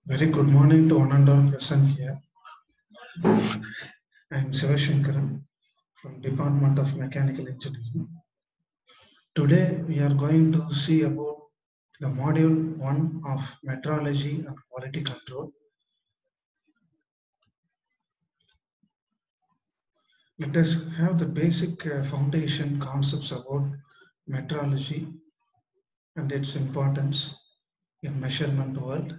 Very good morning to one and all present here. I am Sivashankaran from Department of Mechanical Engineering. Today we are going to see about the module 1 of metrology and quality control. Let us have the basic foundation concepts about metrology and its importance in measurement world.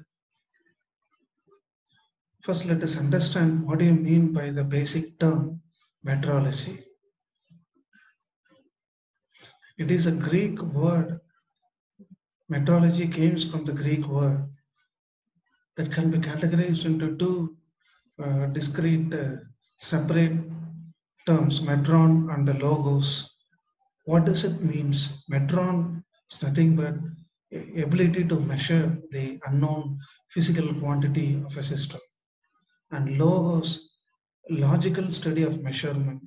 First, let us understand what do you mean by the basic term metrology. It is a Greek word. Metrology comes from the Greek word that can be categorized into two discrete, separate terms, metron and the logos. What does it mean? Metron is nothing but ability to measure the unknown physical quantity of a system. And logos, logical study of measurement,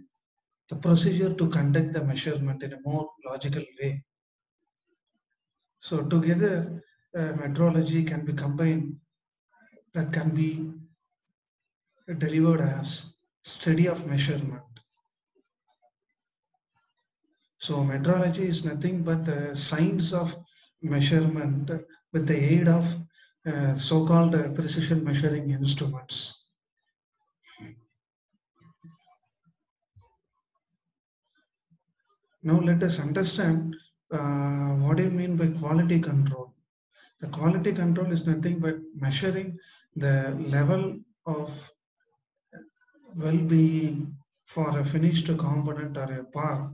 the procedure to conduct the measurement in a more logical way. So together, metrology can be combined, that can be delivered as study of measurement. So metrology is nothing but the science of measurement with the aid of so-called precision measuring instruments. Now let us understand what do you mean by quality control. The quality control is nothing but measuring the level of well-being for a finished component or a part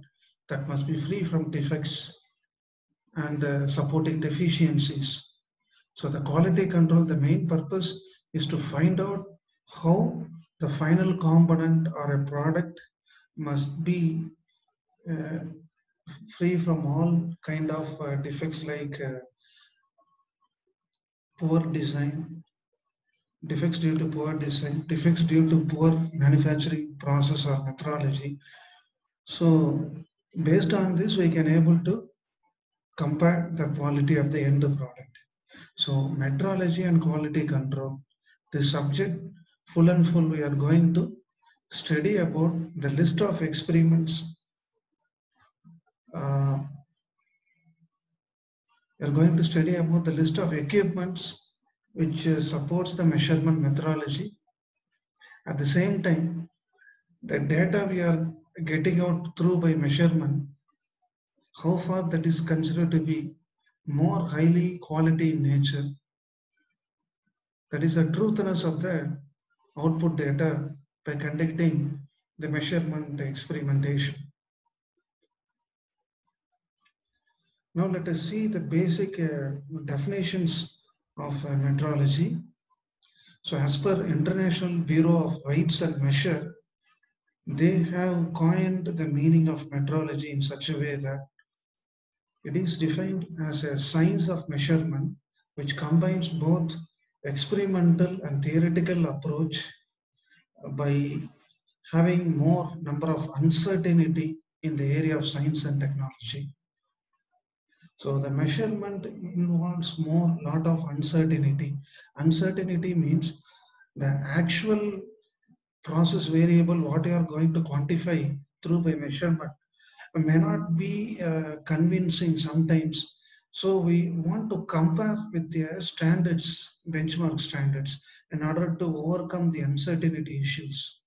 that must be free from defects and supporting deficiencies. So the quality control, the main purpose is to find out how the final component or a product must be uh, free from all kind of defects like poor design, defects due to poor design, defects due to poor manufacturing process or methodology. So based on this, we can able to compare the quality of the end product. So metrology and quality control, this subject full and full we are going to study about the list of experiments. We are going to study about the list of equipments which supports the measurement methodology. At the same time, the data we are getting out through by measurement, how far that is considered to be more highly quality in nature. That is the truthiness of the output data by conducting the measurement experimentation. Now let us see the basic definitions of metrology. So as per International Bureau of Weights and Measure, they have coined the meaning of metrology in such a way that it is defined as a science of measurement which combines both experimental and theoretical approach by having more number of uncertainty in the area of science and technology. So the measurement involves more lot of uncertainty. Uncertainty means the actual process variable what you are going to quantify through by measurement may not be convincing sometimes. So we want to compare with the standards, benchmark standards, in order to overcome the uncertainty issues.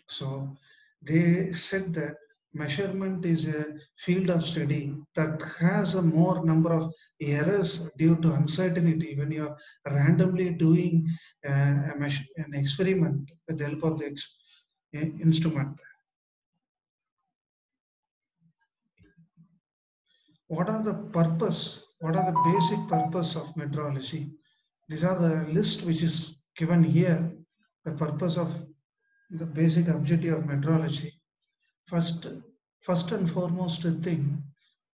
So they said that measurement is a field of study that has a more number of errors due to uncertainty when you are randomly doing an experiment with the help of the instrument. What are the purpose? What are the basic purpose of metrology? These are the list which is given here. The purpose of the basic objective of metrology. First, first and foremost thing,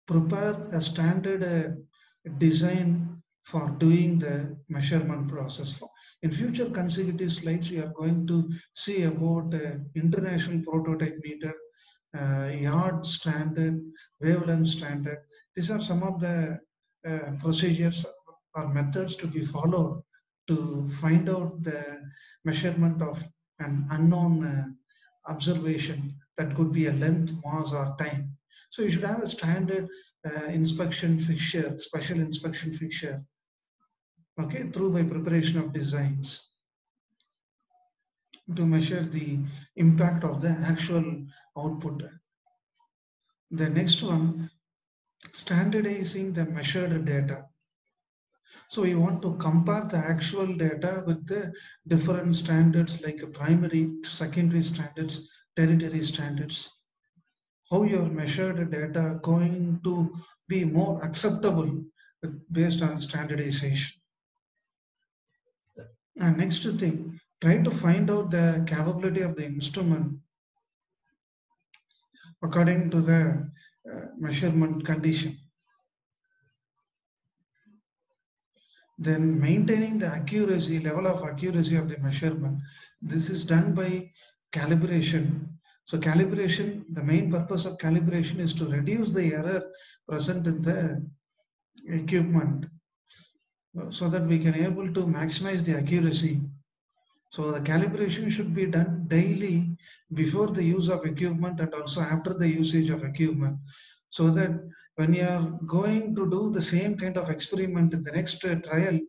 prepare a standard design for doing the measurement process. In future consecutive slides, we are going to see about international prototype meter, yard standard, wavelength standard. These are some of the procedures or methods to be followed to find out the measurement of an unknown observation that could be a length, mass, or time. So you should have a standard inspection fixture, special inspection fixture, okay, through by preparation of designs to measure the impact of the actual output. The next one, standardizing the measured data. So we want to compare the actual data with the different standards like primary, secondary standards, tertiary standards. How your measured data going to be more acceptable based on standardization. And next thing, try to find out the capability of the instrument according to the measurement condition. Then maintaining the accuracy, level of accuracy of the measurement. This is done by calibration. So calibration, the main purpose of calibration is to reduce the error present in the equipment so that we can able to maximize the accuracy. So the calibration should be done daily before the use of equipment and also after the usage of equipment, so that when you are going to do the same kind of experiment in the next trial,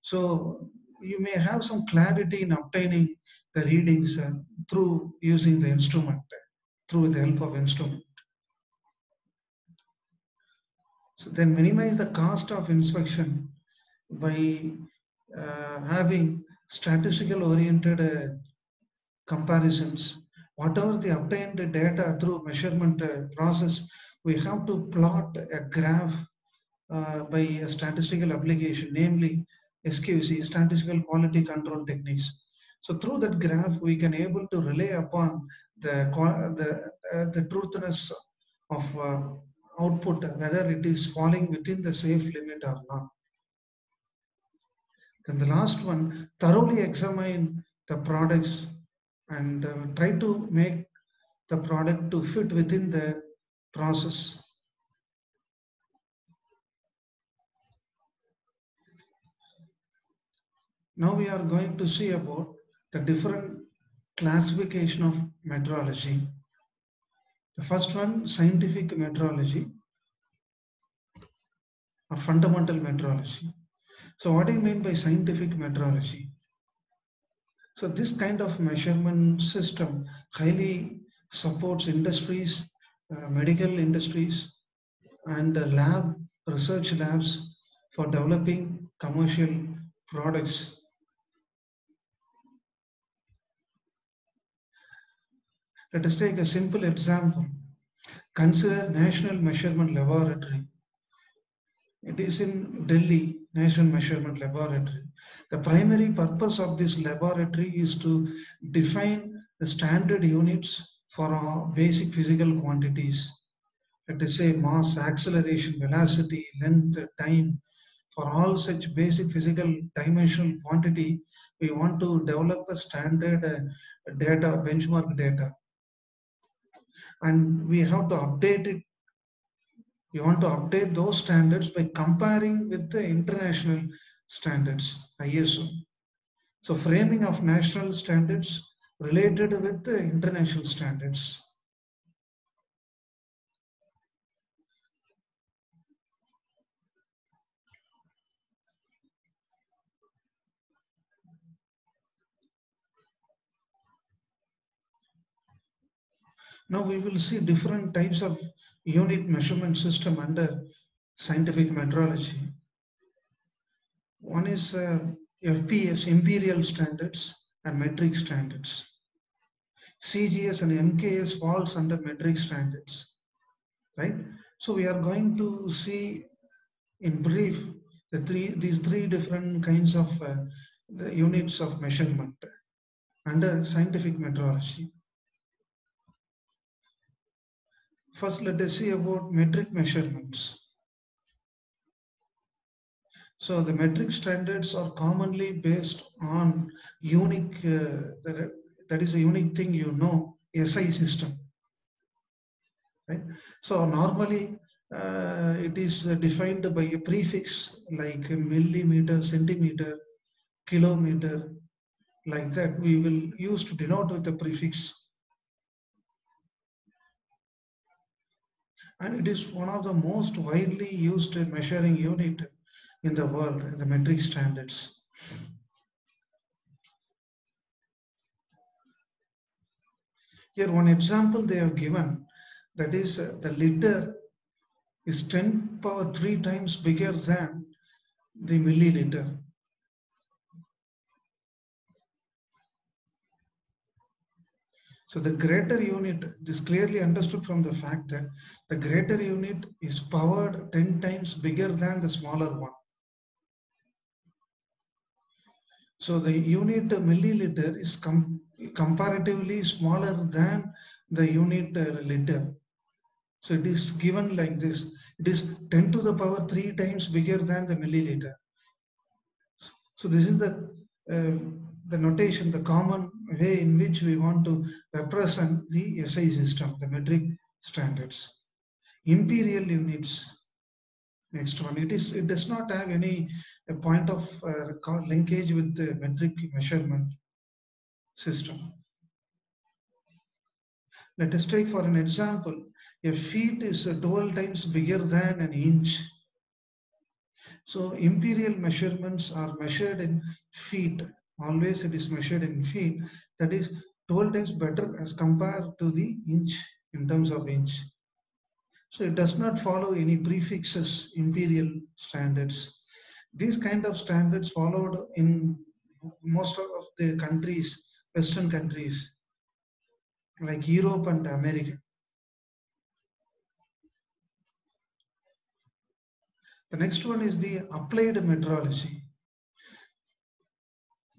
so you may have some clarity in obtaining the readings through using the instrument, through the help of instrument. So then minimize the cost of inspection by having statistical oriented comparisons. Whatever the obtained data through measurement process, we have to plot a graph by a statistical application, namely SQC, statistical quality control techniques. So through that graph, we can able to rely upon the truthiness of output, whether it is falling within the safe limit or not. Then the last one, thoroughly examine the products and try to make the product to fit within the process. Now we are going to see about the different classification of metrology. The first one, scientific metrology or fundamental metrology. So what do you mean by scientific metrology? So this kind of measurement system highly supports industries, medical industries, and research labs for developing commercial products. Let us take a simple example. Consider National Measurement Laboratory. It is in Delhi, National Measurement Laboratory. The primary purpose of this laboratory is to define the standard units for our basic physical quantities. Let us say mass, acceleration, velocity, length, time. For all such basic physical dimensional quantity, we want to develop a standard data, benchmark data. And we have to update it. We want to update those standards by comparing with the international standards, ISO. So framing of national standards related with the international standards. Now we will see different types of unit measurement system under scientific metrology. One is FPS, imperial standards and metric standards. CGS and MKS falls under metric standards, right? So we are going to see in brief these three different kinds of the units of measurement under scientific metrology. First, let us see about metric measurements. So the metric standards are commonly based on unique, that is a unique thing, SI system, right? So normally it is defined by a prefix like millimeter, centimeter, kilometer, like that we will use to denote with the prefix. And it is one of the most widely used measuring unit in the world, in the metric standards. Here one example they have given, that is the liter is 10 power 3 times bigger than the milliliter. So the greater unit, this clearly understood from the fact that the greater unit is powered 10 times bigger than the smaller one. So the unit milliliter is comparatively smaller than the unit liter. So it is given like this. It is 10 to the power 3 times bigger than the milliliter. So this is the notation, the common way in which we want to represent the SI system, the metric standards. Imperial units. Next one, it does not have any point of linkage with the metric measurement system. Let us take for an example, a feet is 12 times bigger than an inch. So imperial measurements are measured in feet. Always it is measured in feet. That is 12 times better as compared to the inch in terms of inch. So it does not follow any prefixes, imperial standards. These kind of standards followed in most of the countries, Western countries, like Europe and America. The next one is the applied metrology.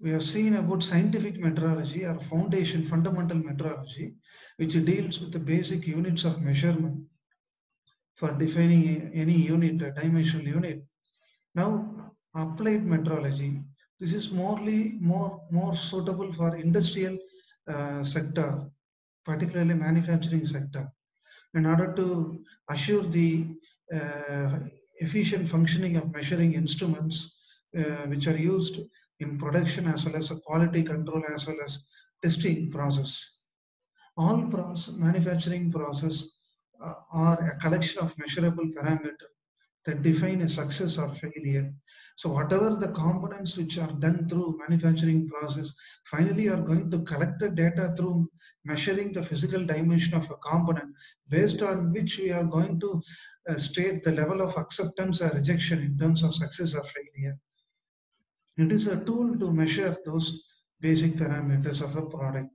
We have seen about scientific metrology or foundation, fundamental metrology, which deals with the basic units of measurement for defining any unit, a dimensional unit. Now, applied metrology, this is more suitable for industrial sector, particularly manufacturing sector, in order to assure the efficient functioning of measuring instruments which are used in production as well as a quality control as well as testing process. All manufacturing process are a collection of measurable parameters that define a success or failure. So whatever the components which are done through manufacturing process, finally are going to collect the data through measuring the physical dimension of a component, based on which we are going to state the level of acceptance or rejection in terms of success or failure. It is a tool to measure those basic parameters of a product.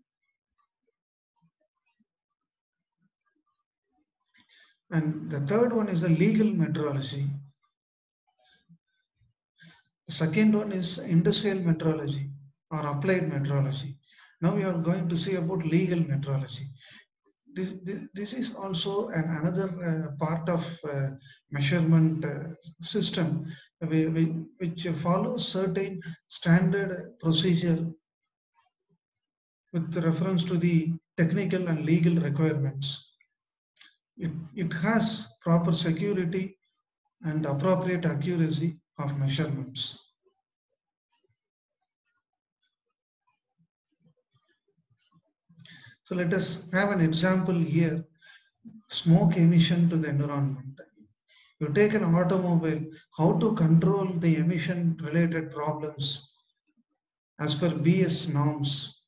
And the third one is the legal metrology. The second one is industrial metrology or applied metrology. Now we are going to see about legal metrology. This is also another part of measurement system which follows certain standard procedure with reference to the technical and legal requirements. It has proper security and appropriate accuracy of measurements. So let us have an example here, smoke emission to the environment. You take an automobile, how to control the emission related problems as per BS norms.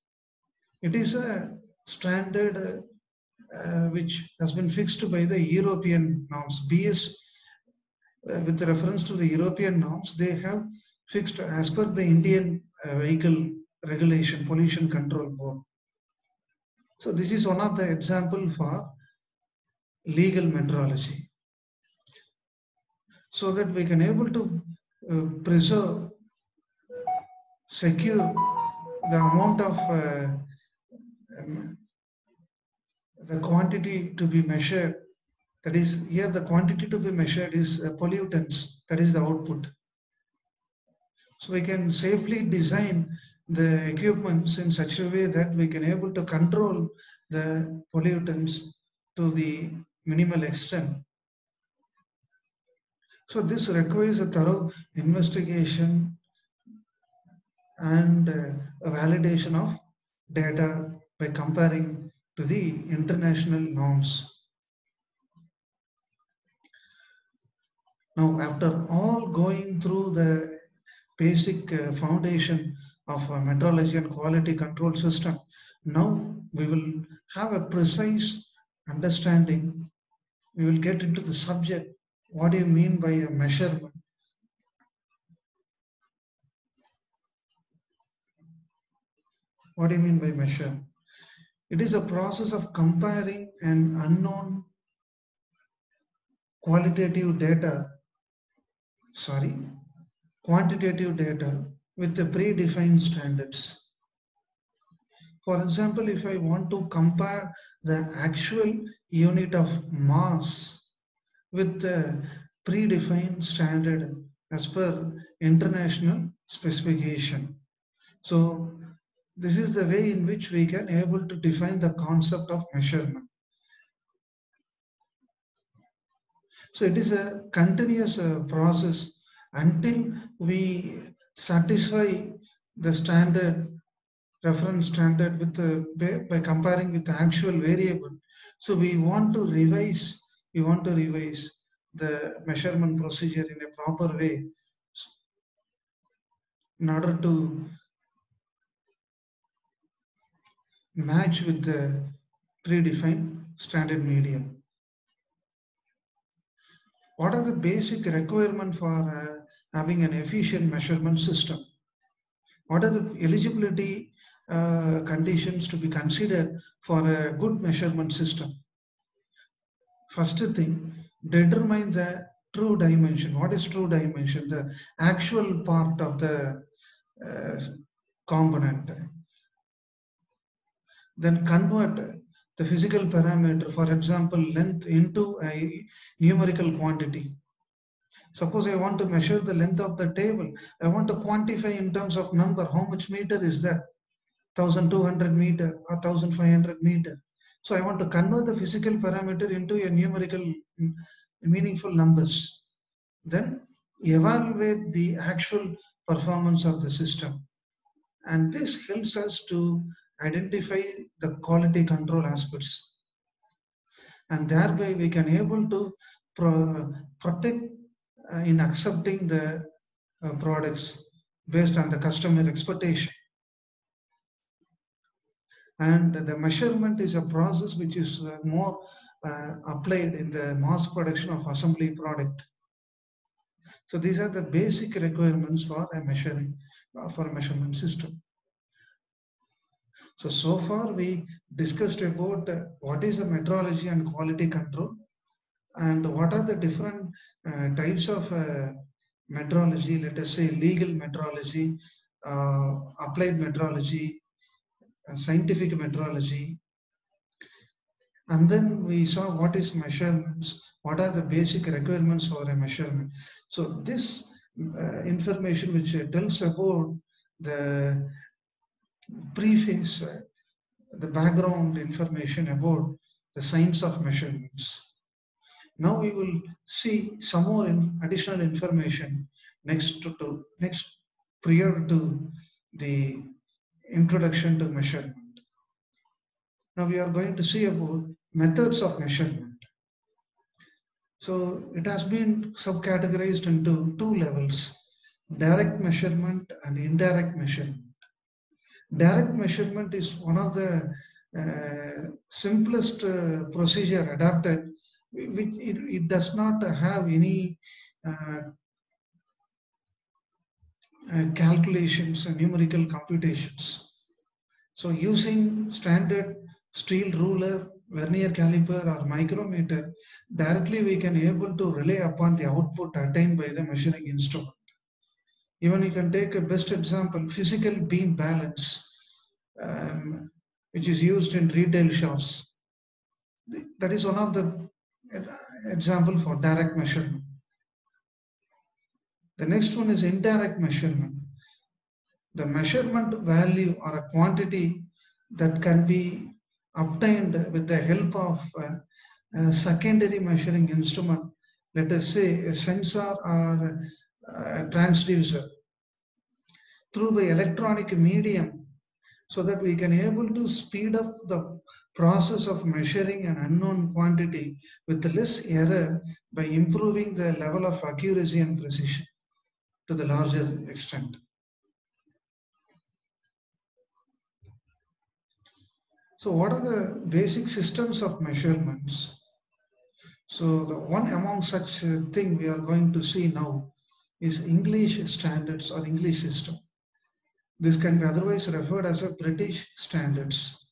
It is a standard which has been fixed by the European norms. BS, with reference to the European norms, they have fixed as per the Indian vehicle regulation, pollution control board. So this is one of the example for legal metrology, so that we can able to preserve, secure the amount of the quantity to be measured. That is, here the quantity to be measured is pollutants, that is the output. So we can safely design the equipments in such a way that we can able to control the pollutants to the minimal extent. So this requires a thorough investigation and a validation of data by comparing to the international norms. Now, after all going through the basic foundation of metrology and quality control system, now we will have a precise understanding. We will get into the subject. What do you mean by a measurement? What do you mean by measure? It is a process of comparing an unknown quantitative data with the predefined standards. For example, if I want to compare the actual unit of mass with the predefined standard as per international specification. So this is the way in which we can able to define the concept of measurement. So it is a continuous process until we satisfy the standard, reference standard with by comparing with the actual variable. So we want to revise the measurement procedure in a proper way in order to match with the predefined standard medium. What are the basic requirements for having an efficient measurement system? What are the eligibility conditions to be considered for a good measurement system? First thing, determine the true dimension. What is true dimension? The actual part of the component. Then convert the physical parameter, for example, length, into a numerical quantity. Suppose I want to measure the length of the table. I want to quantify in terms of number. How much meter is that? 1200 meter or 1500 meter. So I want to convert the physical parameter into a numerical meaningful numbers. Then evaluate the actual performance of the system. And this helps us to identify the quality control aspects. And thereby we can able to protect in accepting the products based on the customer expectation. And the measurement is a process which is more applied in the mass production of assembly product. So these are the basic requirements for a measurement system. So far we discussed about what is a metrology and quality control, and what are the different types of metrology. Let us say legal metrology, applied metrology, scientific metrology. And then we saw what is measurements, what are the basic requirements for a measurement. So this information which tells about the preface, the background information about the science of measurements. Now we will see some more additional information next prior to the introduction to measurement. Now we are going to see about methods of measurement. So it has been subcategorized into two levels: direct measurement and indirect measurement. Direct measurement is one of the simplest procedure adapted. It does not have any calculations and numerical computations. So using standard steel ruler, vernier caliper or micrometer, directly we can able to rely upon the output attained by the measuring instrument. Even you can take a best example, physical beam balance, which is used in retail shops. That is one of the example for direct measurement. The next one is indirect measurement. The measurement value or a quantity that can be obtained with the help of a secondary measuring instrument, let us say a sensor or a transducer. through by electronic medium, so that we can able to speed up the process of measuring an unknown quantity with less error by improving the level of accuracy and precision to the larger extent. So what are the basic systems of measurements? So the one among such thing we are going to see now is English standards or English system. This can be otherwise referred as a British standards.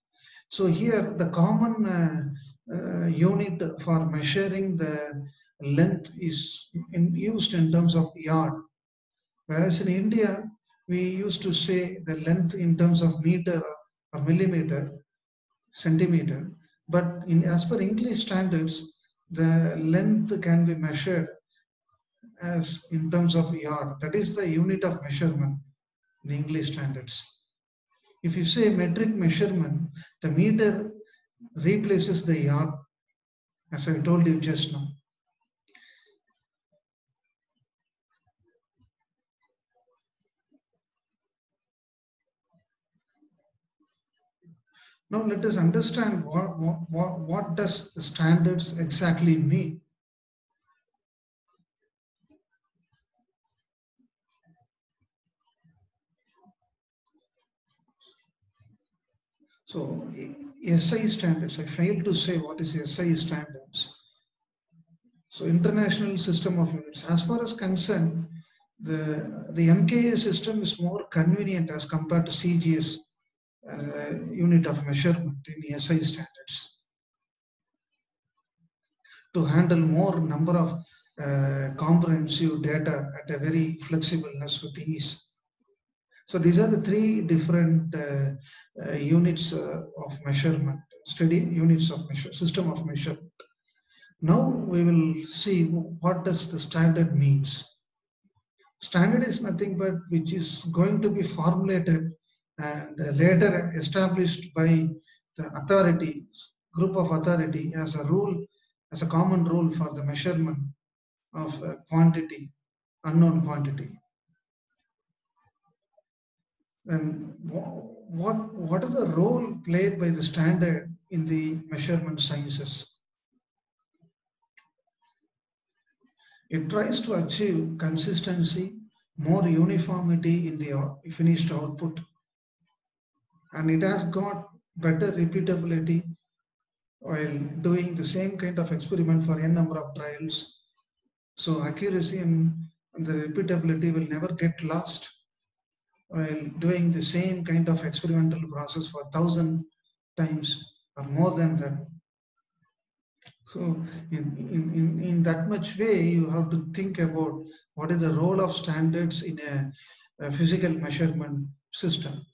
So here the common unit for measuring the length is used in terms of yard. Whereas in India, we used to say the length in terms of meter or millimeter, centimeter. But as per English standards, the length can be measured as in terms of yard. That is the unit of measurement in English standards. If you say metric measurement, the meter replaces the yard, as I told you just now. Now let us understand what does the standards exactly mean. So SI standards, I failed to say what is SI standards. So international system of units. As far as concerned, the MKA system is more convenient as compared to CGS unit of measurement in SI standards, to handle more number of comprehensive data at a very flexibleness with ease. So these are the three different units of measurement, steady units of measure, system of measurement. Now we will see what does the standard means. Standard is nothing but which is going to be formulated and later established by the authority, group of authority as a rule, as a common rule for the measurement of quantity, unknown quantity. And what is the role played by the standard in the measurement sciences? It tries to achieve consistency, more uniformity in the finished output, and it has got better repeatability while doing the same kind of experiment for n number of trials. So accuracy and the repeatability will never get lost while doing the same kind of experimental process for 1,000 times or more than that. So in that much way, you have to think about what is the role of standards in a physical measurement system.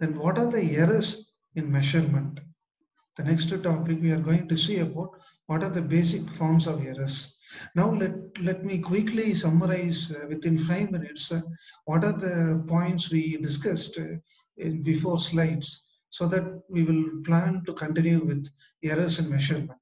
Then what are the errors in measurement? The next topic we are going to see about what are the basic forms of errors. Now let me quickly summarize within 5 minutes what are the points we discussed in before slides, so that we will plan to continue with errors in measurement.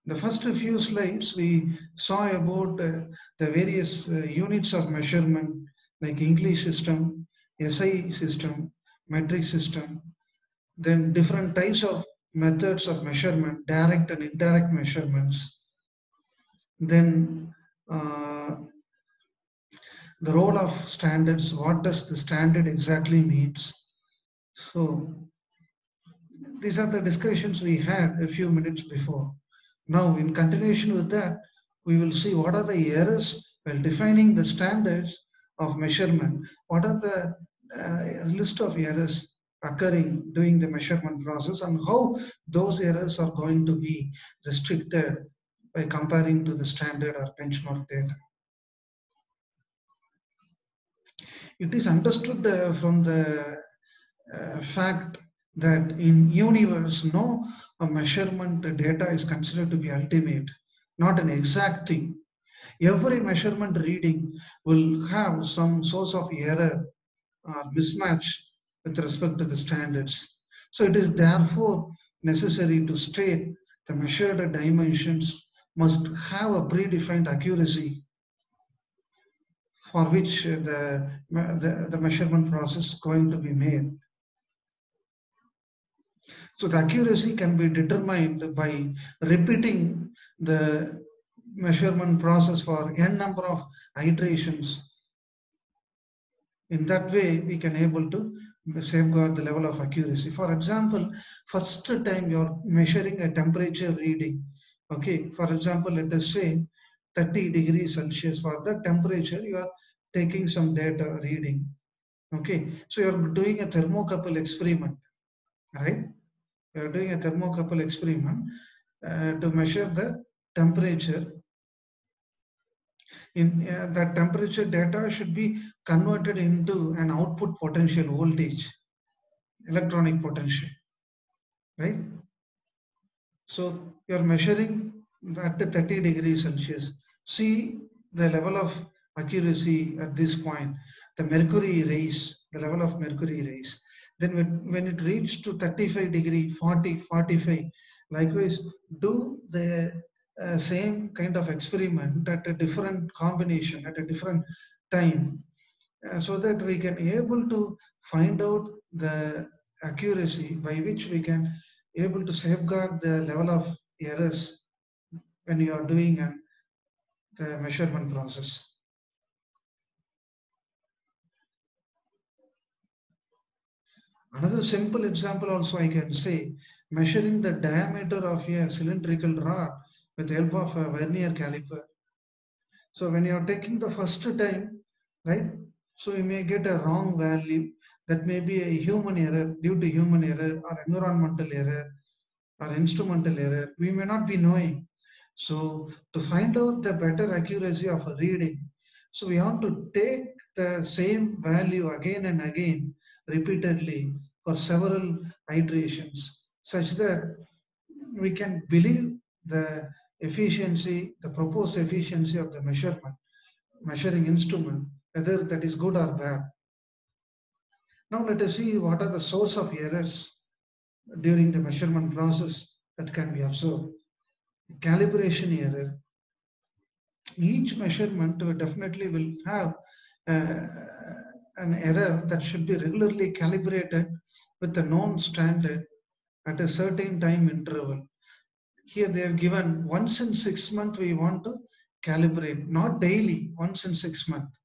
The first few slides we saw about the various units of measurement like English system, SI system, metric system, then different types of methods of measurement, direct and indirect measurements. Then the role of standards, what does the standard exactly means? So these are the discussions we had a few minutes before. Now in continuation with that, we will see what are the errors while defining the standards of measurement. What are the list of errors occurring during the measurement process, and how those errors are going to be restricted by comparing to the standard or benchmark data. It is understood from the fact that in universe, no measurement data is considered to be ultimate, not an exact thing. Every measurement reading will have some source of error or mismatch with respect to the standards. So it is therefore necessary to state the measured dimensions must have a predefined accuracy for which the measurement process is going to be made. So the accuracy can be determined by repeating the measurement process for n number of iterations. In that way, we can able to safeguard the level of accuracy. For example, first time you're measuring a temperature reading. Okay, for example, let us say 30 degrees Celsius. For the temperature, you are taking some data reading. Okay, so you're doing a thermocouple experiment, right? You're doing a thermocouple experiment to measure the temperature. In that temperature data should be converted into an output potential voltage, electronic potential, right? So you're measuring at the 30 degrees Celsius. See the level of accuracy at this point, the mercury raise, the level of mercury raise. Then when it reaches to 35 degree, 40, 45, likewise, do the same kind of experiment at a different combination, at a different time, so that we can able to find out the accuracy by which we can able to safeguard the level of errors when you are doing the measurement process. Another simple example also I can say, measuring the diameter of a cylindrical rod with the help of a vernier caliper. So when you are taking the first time, right, so you may get a wrong value. That may be a human error, due to human error or environmental error or instrumental error. We may not be knowing. So to find out the better accuracy of a reading, so we have to take the same value again and again repeatedly for several iterations, such that we can believe the efficiency, the proposed efficiency of the measuring instrument, whether that is good or bad. Now let us see what are the source of errors during the measurement process that can be observed. Calibration error. Each measurement definitely will have uh, an error that should be regularly calibrated with a known standard at a certain time interval. Here they have given once in 6 months we want to calibrate, not daily, once in 6 months.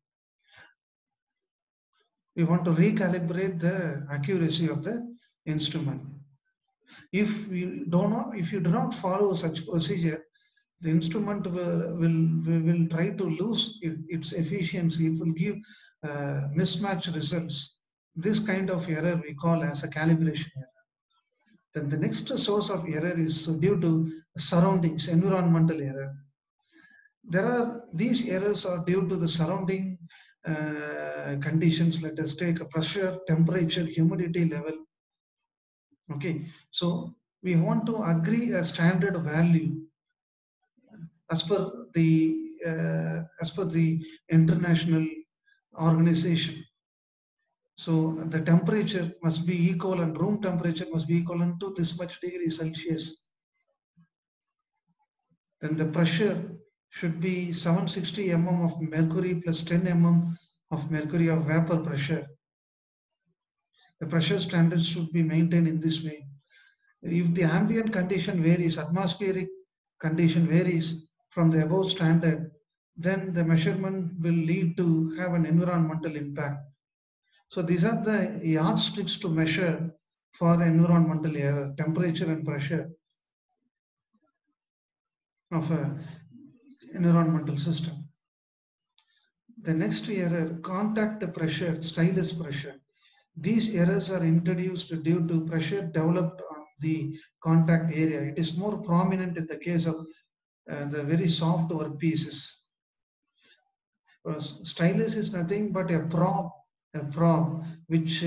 We want to recalibrate the accuracy of the instrument. If you do not follow such procedure, the instrument will try to lose its efficiency. It will give mismatched results. This kind of error we call as a calibration error. Then the next source of error is due to surroundings, environmental error. These errors are due to the surrounding conditions. Let us take a pressure, temperature, humidity level. Okay, so we want to agree a standard value as per the international organization. So the temperature must be equal and room temperature must be equivalent to this much degree Celsius. Then the pressure should be 760 mm of mercury plus 10 mm of mercury of vapor pressure. The pressure standards should be maintained in this way. If the ambient condition varies, atmospheric condition varies from the above standard, then the measurement will lead to have an environmental impact. So these are the yardsticks to measure for environmental error, temperature and pressure of an environmental system. The next error, contact pressure, stylus pressure. These errors are introduced due to pressure developed on the contact area. It is more prominent in the case of the very soft workpieces. Stylus is nothing but a probe which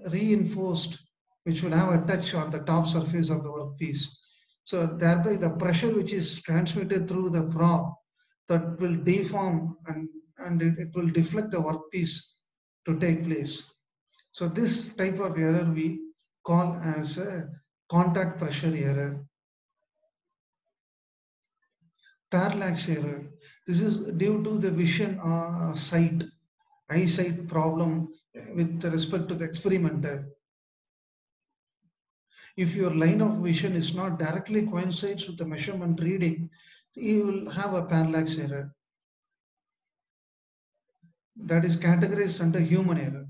reinforced, which will have a touch on the top surface of the workpiece. So thereby the pressure which is transmitted through the probe that will deform and it will deflect the workpiece to take place. So this type of error we call as a contact pressure error. Parallax error. This is due to the vision eyesight problem with respect to the experimenter. If your line of vision is not directly coincides with the measurement reading, you will have a parallax error. That is categorized under human error.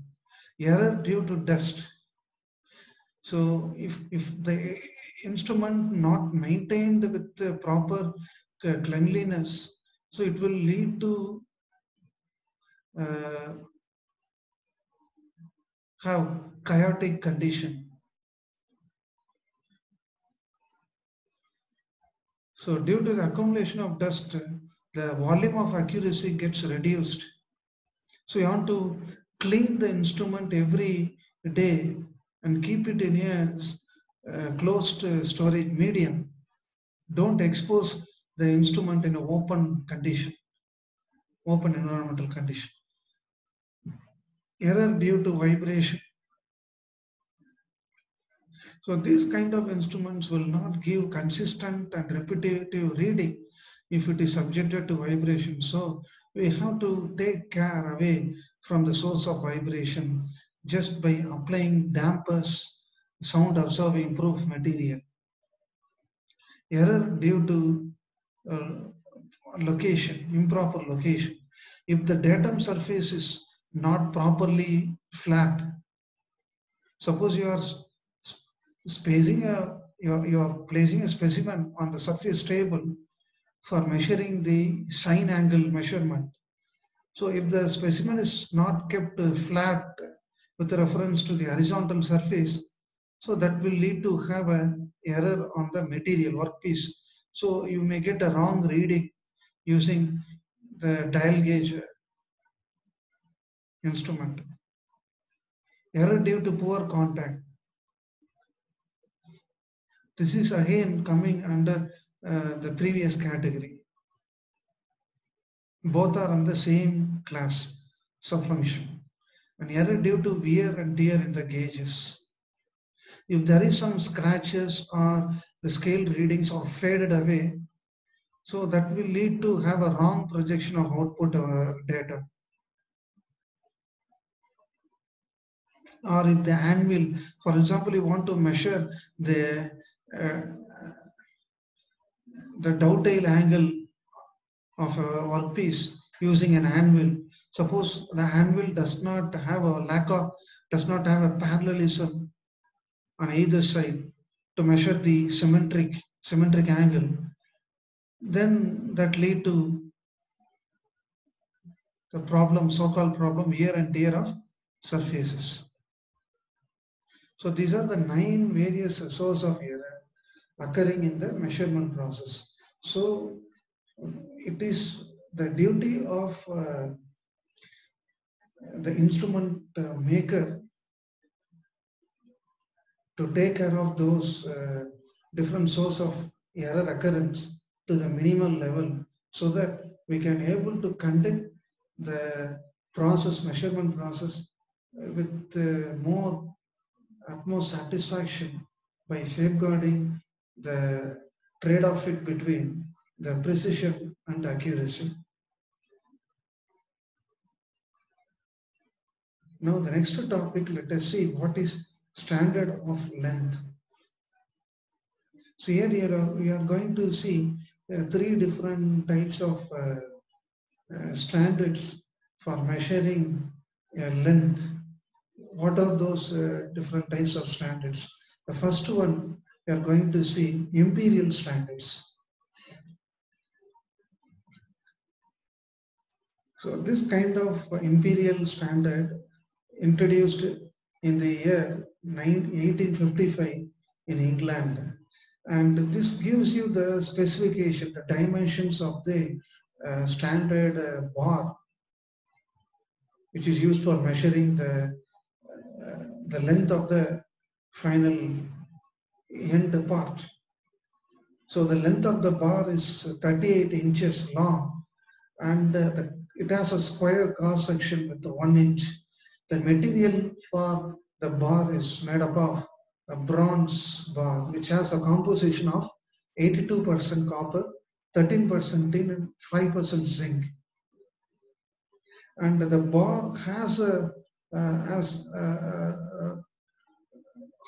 Error due to dust. So if the instrument not maintained with the proper cleanliness, so it will lead to uh, have chaotic condition. So due to the accumulation of dust, the volume of accuracy gets reduced. So you want to clean the instrument every day and keep it in a closed storage medium. Don't expose the instrument in an open condition, open environmental condition. Error due to vibration. So these kind of instruments will not give consistent and repetitive reading if it is subjected to vibration. So we have to take care away from the source of vibration just by applying dampers, sound absorbing proof material. Error due to location, improper location. If the datum surface is not properly flat, suppose you are spacing you're placing a specimen on the surface table for measuring the sine angle measurement. So if the specimen is not kept flat with reference to the horizontal surface, so that will lead to have an error on the material workpiece. So you may get a wrong reading using the dial gauge instrument. Error due to poor contact. This is again coming under the previous category. Both are on the same class, subfunction. An error due to wear and tear in the gauges. If there is some scratches or the scale readings are faded away, so that will lead to have a wrong projection of output data. Or if the anvil, for example, you want to measure uh, the dovetail angle of a workpiece using an anvil. Suppose the anvil does not have a parallelism on either side to measure the symmetric angle, then that lead to the problem, so-called problem, wear and tear of surfaces. So these are the 9 various sources of error occurring in the measurement process. So it is the duty of the instrument maker to take care of those different source of error occurrence to the minimal level, so that we can able to conduct the process, measurement process with more utmost satisfaction by safeguarding the trade-off it between the precision and accuracy. Now the next topic, let us see what is standard of length. So here we are going to see 3 different types of standards for measuring length. What are those different types of standards? The first one, we are going to see imperial standards. So this kind of imperial standard introduced in the year 1855 in England, and this gives you the specification, the dimensions of the standard bar, which is used for measuring the length of the final end part. So the length of the bar is 38 inches long, and it has a square cross section with 1 inch. The material for the bar is made up of a bronze bar, which has a composition of 82% copper 13% tin and 5% zinc. And the bar has a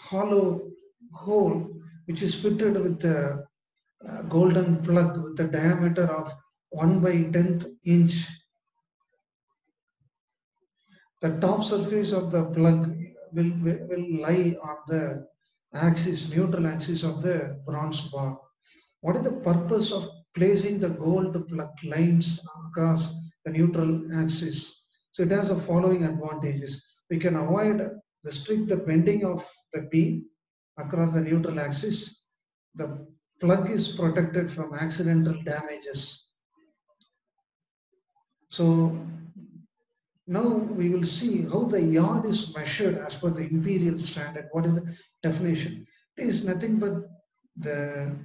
hollow hole which is fitted with a golden plug with a diameter of 1/10 inch. The top surface of the plug will lie on the neutral axis of the bronze bar. What is the purpose of placing the gold plug lines across the neutral axis? So it has the following advantages. We can restrict the bending of the beam across the neutral axis. The plug is protected from accidental damages. So now we will see how the yard is measured as per the imperial standard. What is the definition? It is nothing but the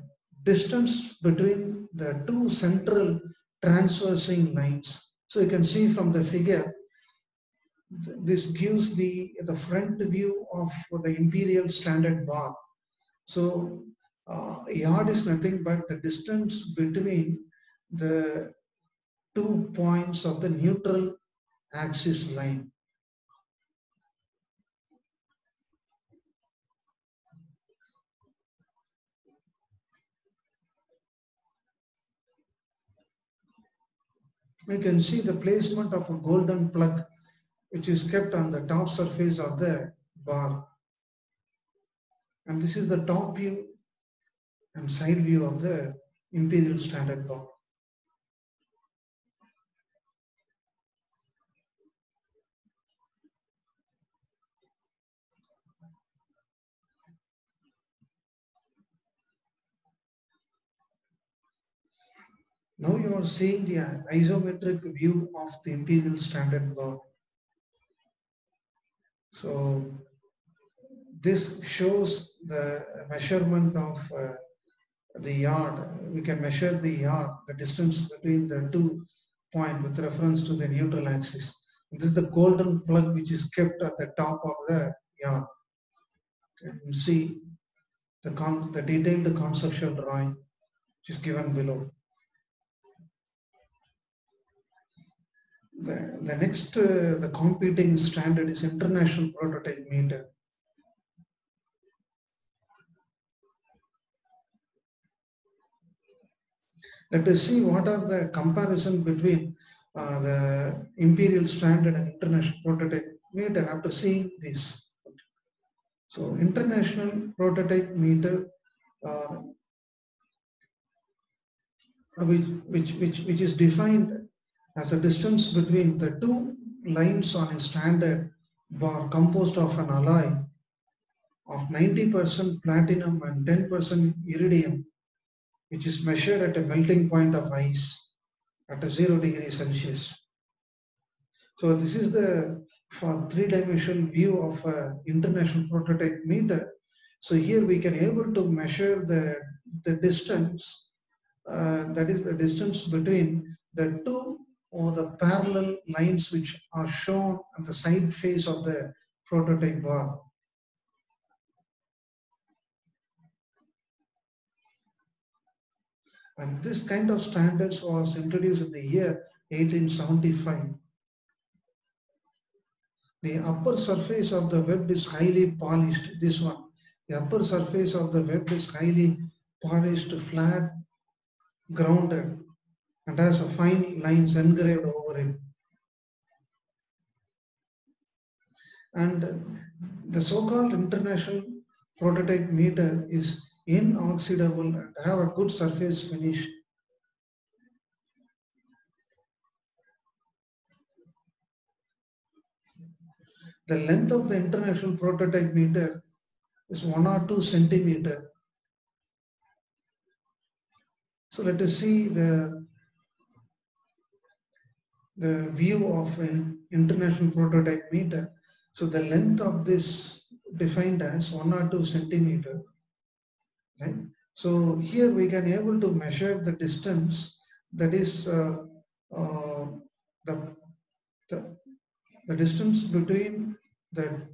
distance between the two central transversing lines. So you can see from the figure, this gives the front view of the imperial standard bar. So yard is nothing but the distance between the 2 points of the neutral axis line. You can see the placement of a golden plug which is kept on the top surface of the bar. And this is the top view and side view of the imperial standard bar. Now you are seeing the isometric view of the imperial standard bar. So this shows the measurement of the yard. We can measure the yard, the distance between the 2 points with reference to the neutral axis. And this is the golden plug which is kept at the top of the yard. You see the detailed conceptual drawing which is given below. The next, the competing standard is international prototype meter. Let us see what are the comparison between the imperial standard and international prototype meter after seeing this. So international prototype meter, which is defined as a distance between the two lines on a standard bar composed of an alloy of 90% platinum and 10% iridium, which is measured at a melting point of ice at a 0 degree Celsius. So this is the three-dimensional view of an international prototype meter. So here we can able to measure the distance, that is the distance between the two or the parallel lines which are shown on the side face of the prototype bar. And this kind of standards was introduced in the year 1875. The upper surface of the web is highly polished. This one, the upper surface of the web is highly polished, flat, grounded, and has a fine lines engraved over it. And the so-called international prototype meter is inoxidable and have a good surface finish. The length of the international prototype meter is 1 or 2 centimeter. So let us see the view of an international prototype meter. So the length of this defined as 1 or 2 centimeter, right? So here we can able to measure the distance, that is the distance between the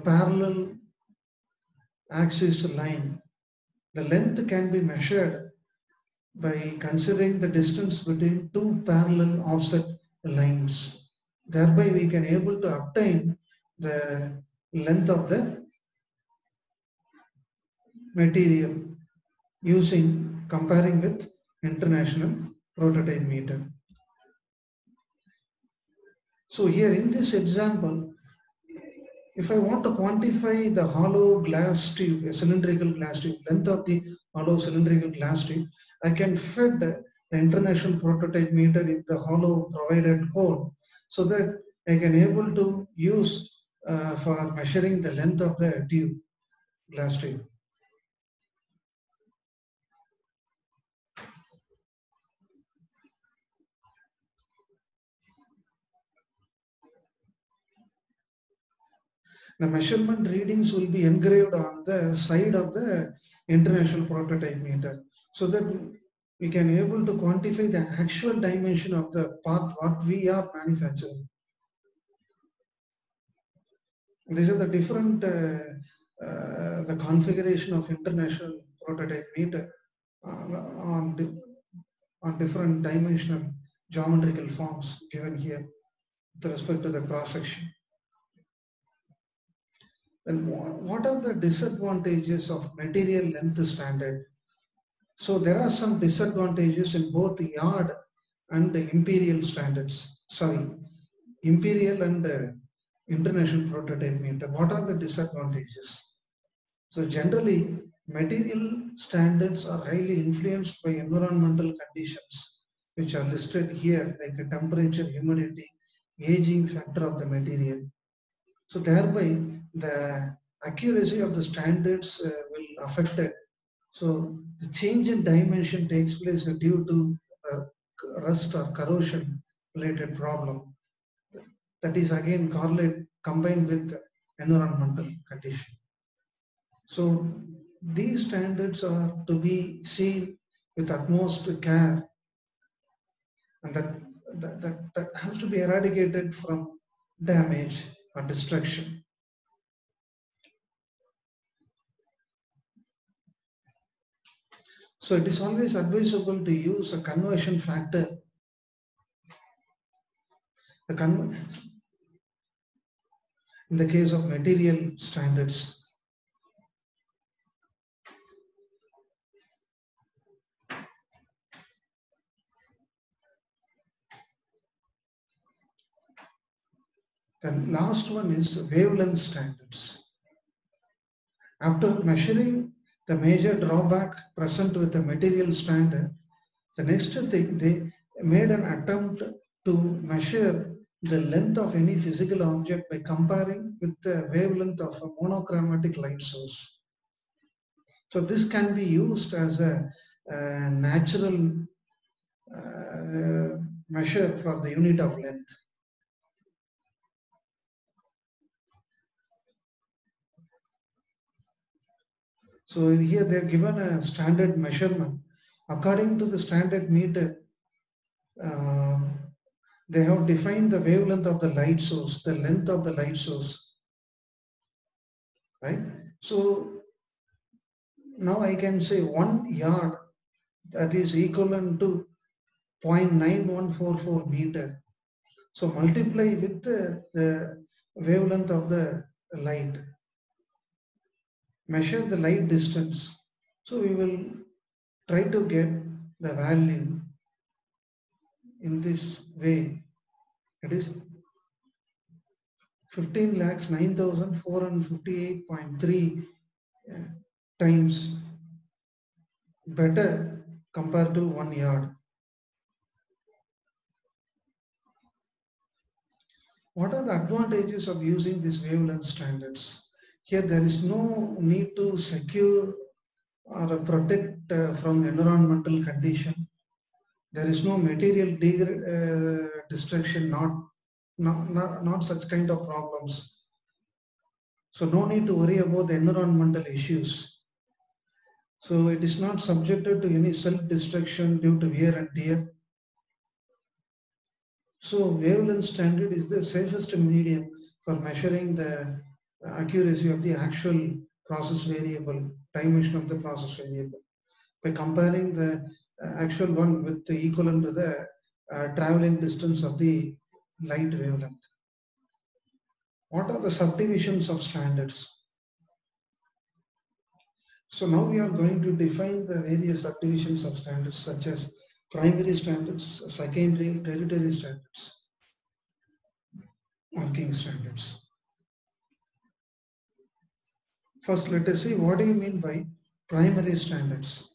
parallel axis line. The length can be measured by considering the distance between two parallel offset lines. Thereby we can able to obtain the length of the material using comparing with international prototype meter. So here in this example, if I want to quantify the hollow glass tube, a cylindrical glass tube, length of the hollow cylindrical glass tube, I can fit the international prototype meter in the hollow provided hole so that I can able to use for measuring the length of the tube, glass tube. The measurement readings will be engraved on the side of the international prototype meter so that we can able to quantify the actual dimension of the part what we are manufacturing. These are the different the configuration of international prototype meter on different dimensional geometrical forms given here with respect to the cross section. Then what are the disadvantages of material length standard? So there are some disadvantages in both the yard and the imperial standards. Sorry, imperial and international prototype meter. What are the disadvantages? So generally, material standards are highly influenced by environmental conditions, which are listed here, like a temperature, humidity, aging factor of the material. So thereby, the accuracy of the standards will affect it. So the change in dimension takes place due to rust or corrosion related problem. That is again correlate combined with environmental condition. So these standards are to be seen with utmost care, and that has to be eradicated from damage or destruction. So it is always advisable to use a conversion factor. In the case of material standards, the last one is wavelength standards. After measuring the major drawback present with the material standard, the next thing they made an attempt to measure the length of any physical object by comparing with the wavelength of a monochromatic light source. So this can be used as a natural measure for the unit of length. So here they are given a standard measurement. According to the standard meter, they have defined the wavelength of the light source, the length of the light source, right? So now I can say 1 yard, that is equivalent to 0.9144 meter. So multiply with the wavelength of the light. Measure the light distance. So we will try to get the value in this way. It is 15,09,458.3 times better compared to 1 yard. What are the advantages of using these wavelength standards? Here there is no need to secure or protect from environmental condition. There is no material destruction, not such kind of problems. So no need to worry about the environmental issues. So it is not subjected to any self-destruction due to wear and tear. So wavelength standard is the safest medium for measuring the accuracy of the actual process variable, dimension of the process variable. By comparing the actual one with the equivalent to the traveling distance of the light wavelength. What are the subdivisions of standards? So now we are going to define the various subdivisions of standards such as primary standards, secondary, tertiary standards, working standards. First, let us see what do you mean by primary standards.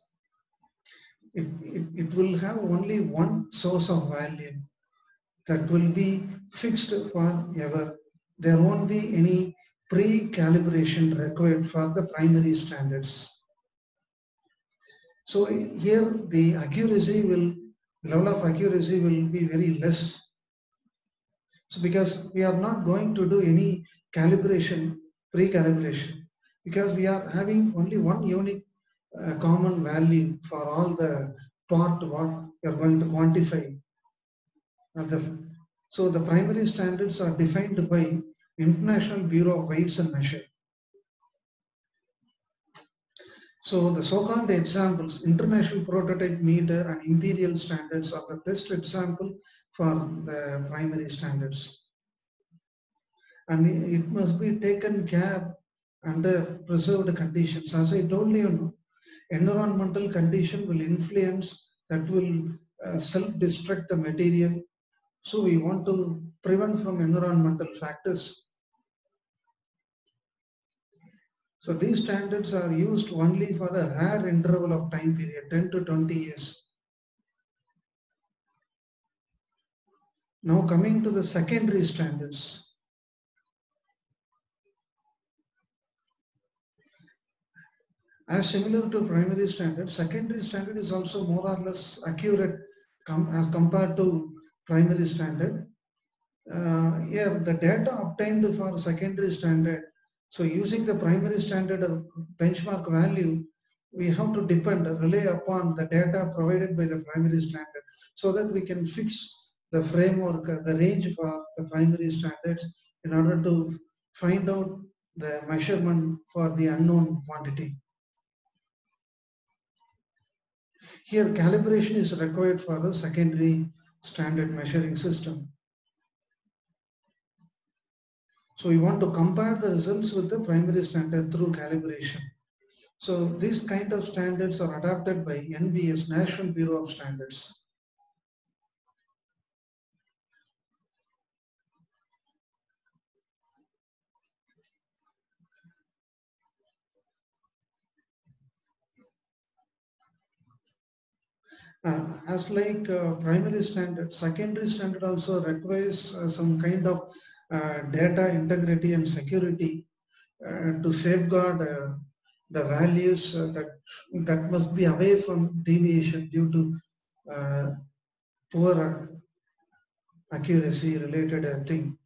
It will have only one source of value that will be fixed forever. There won't be any pre-calibration required for the primary standards. So here the level of accuracy will be very less. So because we are not going to do any calibration, pre-calibration, because we are having only one unique common value for all the part what we are going to quantify. So the primary standards are defined by International Bureau of Weights and Measures. So the so-called examples, International Prototype Meter and Imperial Standards are the best example for the primary standards. And it must be taken care under preserved conditions. As I told you, environmental condition will influence, that will self-destruct the material. So we want to prevent from environmental factors. So these standards are used only for a rare interval of time period, 10 to 20 years. Now coming to the secondary standards. As similar to primary standard, secondary standard is also more or less accurate as compared to primary standard. Here the data obtained for secondary standard, so using the primary standard benchmark value, we have to rely upon the data provided by the primary standard so that we can fix the framework, the range for the primary standards in order to find out the measurement for the unknown quantity. Here calibration is required for the secondary standard measuring system. So we want to compare the results with the primary standard through calibration. So these kind of standards are adopted by NBS, National Bureau of Standards. As like primary standard, secondary standard also requires some kind of data integrity and security to safeguard the values that must be away from deviation due to poor accuracy related thing.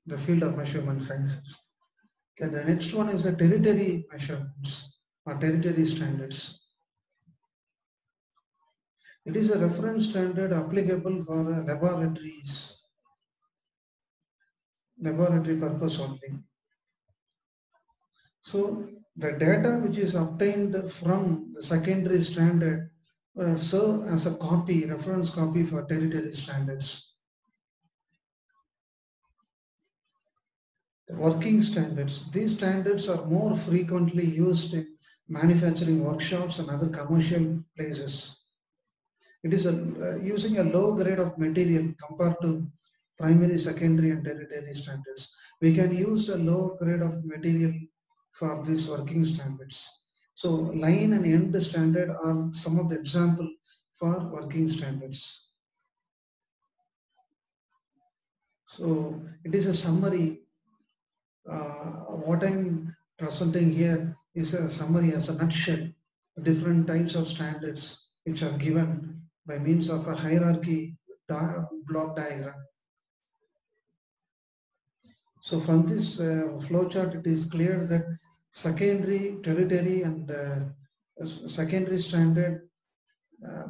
The field of measurement sciences. Then the next one is the territory measurements or territory standards. It is a reference standard applicable for laboratory purpose only. So the data which is obtained from the secondary standard serve as a reference copy for territory standards. Working standards. These standards are more frequently used in manufacturing workshops and other commercial places. It is using a low grade of material compared to primary, secondary and tertiary standards. We can use a low grade of material for these working standards. So line and end standard are some of the example for working standards. So it is a summary. What I'm presenting here is a summary as a nutshell, different types of standards which are given by means of a hierarchy block diagram. So from this flowchart, it is clear that secondary, tertiary and secondary standard,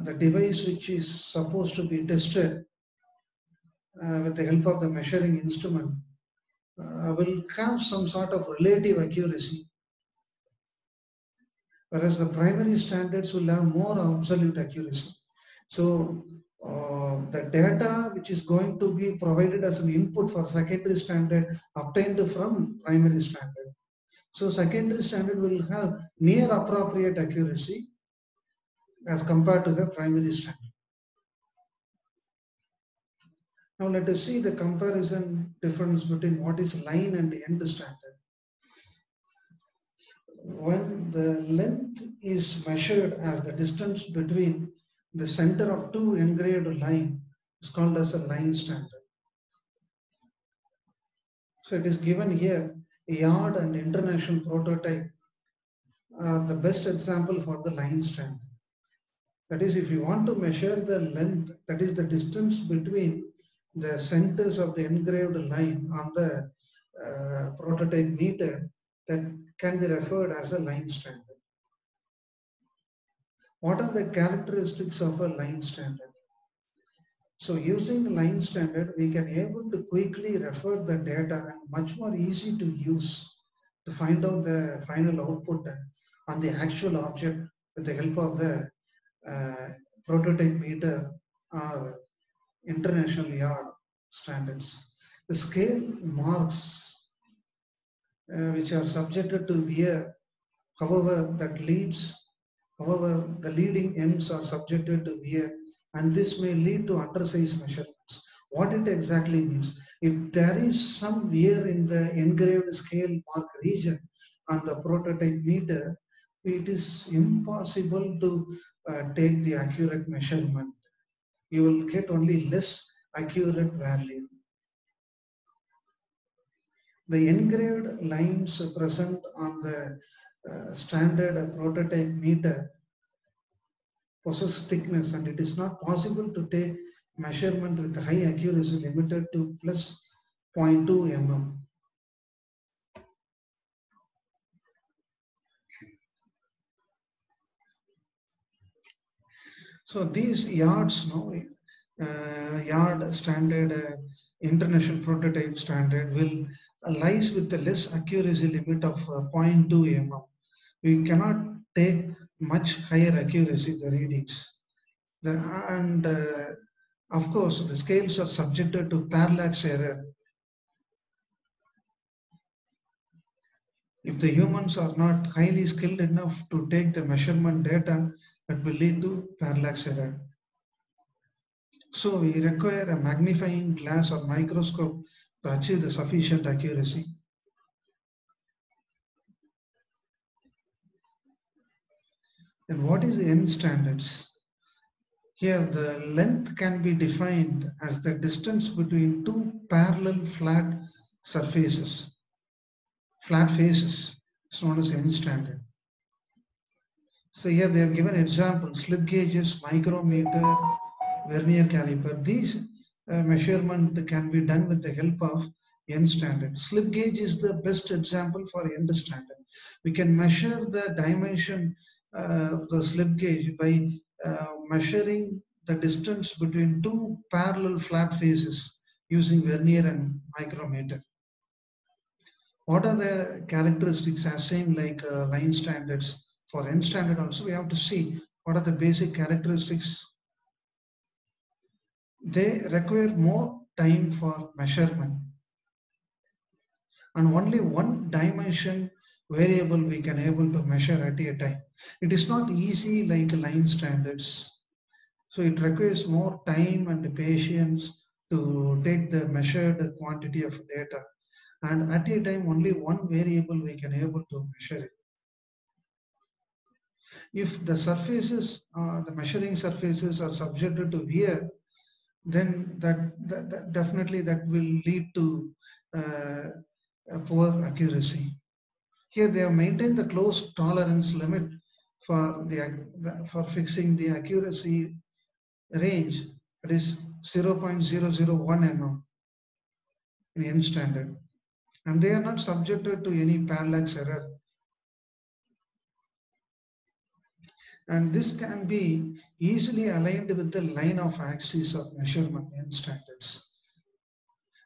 the device which is supposed to be tested with the help of the measuring instrument will have some sort of relative accuracy. whereas the primary standards will have more absolute accuracy. So the data which is going to be provided as an input for secondary standard obtained from primary standard. So secondary standard will have near appropriate accuracy as compared to the primary standard. Now let us see the comparison difference between what is line and end standard. When the length is measured as the distance between the center of two engraved line, it's called as a line standard. So it is given here, Yard and International Prototype are the best example for the line standard. That is, if you want to measure the length, that is the distance between the centers of the engraved line on the prototype meter, that can be referred as a line standard. What are the characteristics of a line standard? So using line standard, we can able to quickly refer the data and much more easy to use to find out the final output on the actual object with the help of the prototype meter or international yard standards. The scale marks which are subjected to wear, however, the leading ends are subjected to wear, and this may lead to undersize measurements. What it exactly means, if there is some wear in the engraved scale mark region on the prototype meter, it is impossible to take the accurate measurement. You will get only less accurate value. The engraved lines present on the standard prototype meter possess thickness, and it is not possible to take measurement with high accuracy limited to plus 0.2 mm. So these yards, yard standard, international prototype standard will lies with the less accuracy limit of 0.2 mm. We cannot take much higher accuracy the readings. Of course, the scales are subjected to parallax error. If the humans are not highly skilled enough to take the measurement data, that will lead to parallax error. So we require a magnifying glass or microscope to achieve the sufficient accuracy. And what is the end standards? Here the length can be defined as the distance between two parallel flat faces. It's known as end standard. So here they have given examples: slip gauges, micrometer, vernier caliper. These measurement can be done with the help of end standard. Slip gauge is the best example for end standard. We can measure the dimension of the slip gauge by measuring the distance between two parallel flat faces using vernier and micrometer. What are the characteristics as same like line standards? For end standard also, we have to see what are the basic characteristics. They require more time for measurement, and only one dimension variable we can able to measure at a time. It is not easy like line standards. So it requires more time and patience to take the measured quantity of data. And at a time, only one variable we can able to measure it. If the surfaces, the measuring surfaces are subjected to wear, then that definitely that will lead to poor accuracy. Here they have maintained the close tolerance limit for fixing the accuracy range, that is 0.001 mm in end standard, and they are not subjected to any parallax error. And this can be easily aligned with the line of axis of measurement end standards.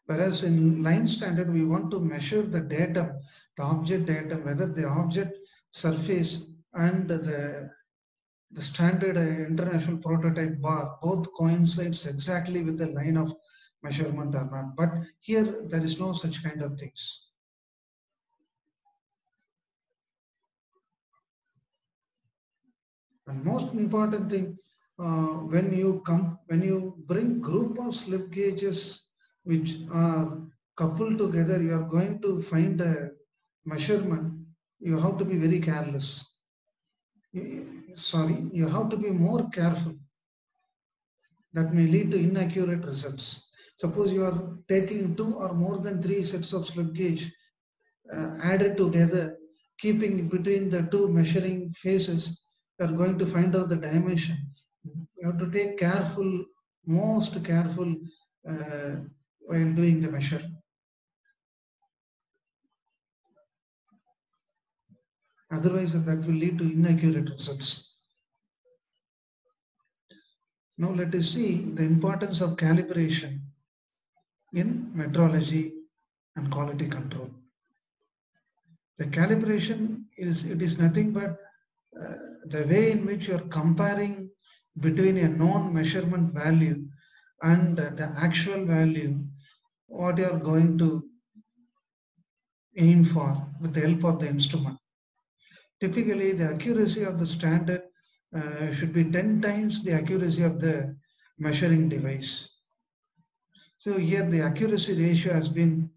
Whereas in line standard, we want to measure the datum, the object datum, whether the object surface and the standard international prototype bar both coincides exactly with the line of measurement or not. But here there is no such kind of things. And most important thing, when you bring group of slip gauges which are coupled together, you are going to find a measurement. You have to be very careless. Sorry, you have to be more careful. That may lead to inaccurate results. Suppose you are taking 2 or more than 3 sets of slip gauge added together, keeping between the two measuring faces, you are going to find out the dimension. You have to take careful, most careful while doing the measure. Otherwise, that will lead to inaccurate results. Now let us see the importance of calibration in metrology and quality control. The calibration is nothing but the way in which you are comparing between a known measurement value and the actual value, what you are going to aim for with the help of the instrument. Typically, the accuracy of the standard should be 10 times the accuracy of the measuring device. So here the accuracy ratio has been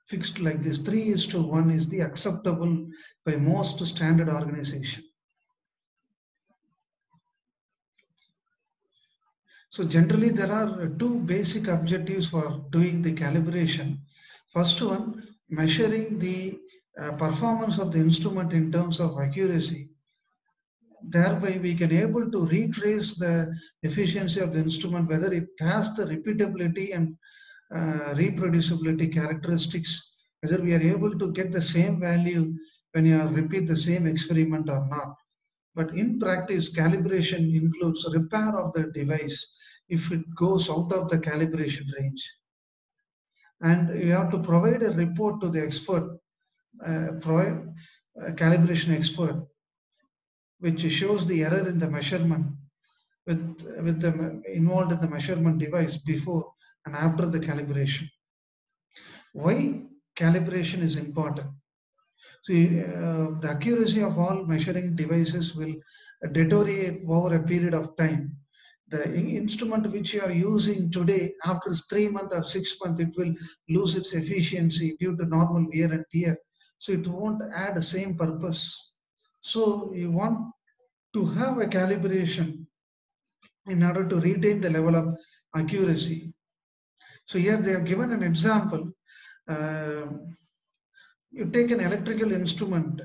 fixed like this. 3:1 is the acceptable by most standard organization. So generally there are two basic objectives for doing the calibration. First one, measuring the performance of the instrument in terms of accuracy. Thereby we can able to retrace the efficiency of the instrument, whether it has the repeatability and reproducibility characteristics, whether we are able to get the same value when you repeat the same experiment or not. But in practice, calibration includes repair of the device if it goes out of the calibration range. And you have to provide a report to the expert, calibration expert, which shows the error in the measurement with the involved in the measurement device before and after the calibration. Why calibration is important? So the accuracy of all measuring devices will deteriorate over a period of time. The instrument which you are using today, after 3 months or 6 months, it will lose its efficiency due to normal wear and tear. So it won't add the same purpose. So you want to have a calibration in order to retain the level of accuracy. So here they have given an example. You take an electrical instrument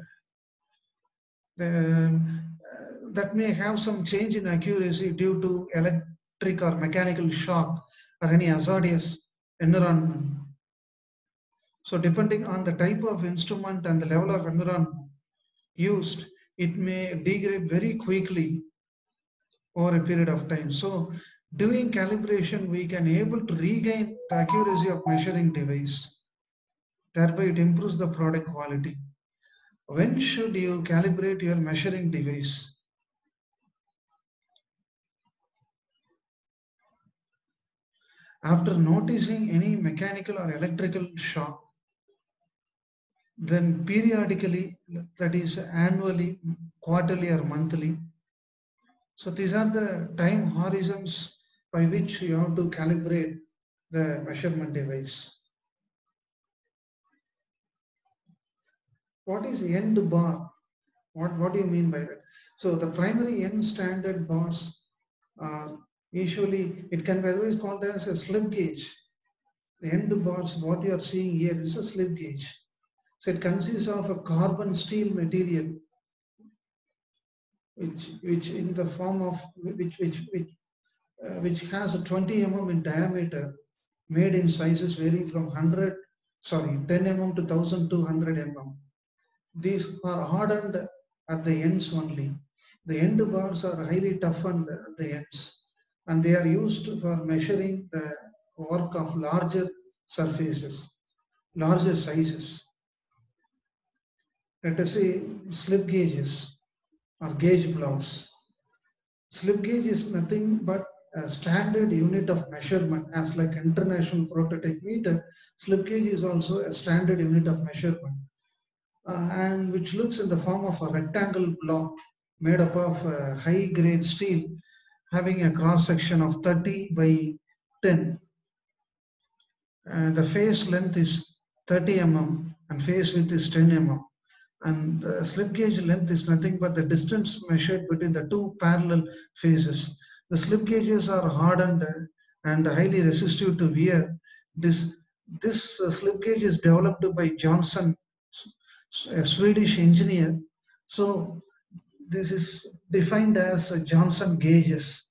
that may have some change in accuracy due to electric or mechanical shock or any hazardous environment. So depending on the type of instrument and the level of environment used, it may degrade very quickly over a period of time. So doing calibration, we can able to regain the accuracy of measuring device. Thereby it improves the product quality. When should you calibrate your measuring device? After noticing any mechanical or electrical shock, then periodically, that is annually, quarterly or monthly. So these are the time horizons by which you have to calibrate the measurement device. What is end bar? What do you mean by that? So the primary end standard bars are usually, it can be otherwise called as a slip gauge. The end bars, what you are seeing here is a slip gauge. So it consists of a carbon steel material, which in the form of which has a 20 mm in diameter, made in sizes varying from 10 mm to 1200 mm. These are hardened at the ends only. The end bars are highly toughened at the ends, and they are used for measuring the work of larger surfaces, larger sizes. Let us say slip gauges or gauge blocks. Slip gauge is nothing but a standard unit of measurement. As like international prototype meter, slip gauge is also a standard unit of measurement, and which looks in the form of a rectangle block made up of high grade steel having a cross section of 30 by 10. The face length is 30 mm and face width is 10 mm. And the slip gauge length is nothing but the distance measured between the two parallel faces. The slip gauges are hardened and highly resistive to wear. This slip gauge is developed by Johnson, a Swedish engineer. So this is defined as Johnson gauges.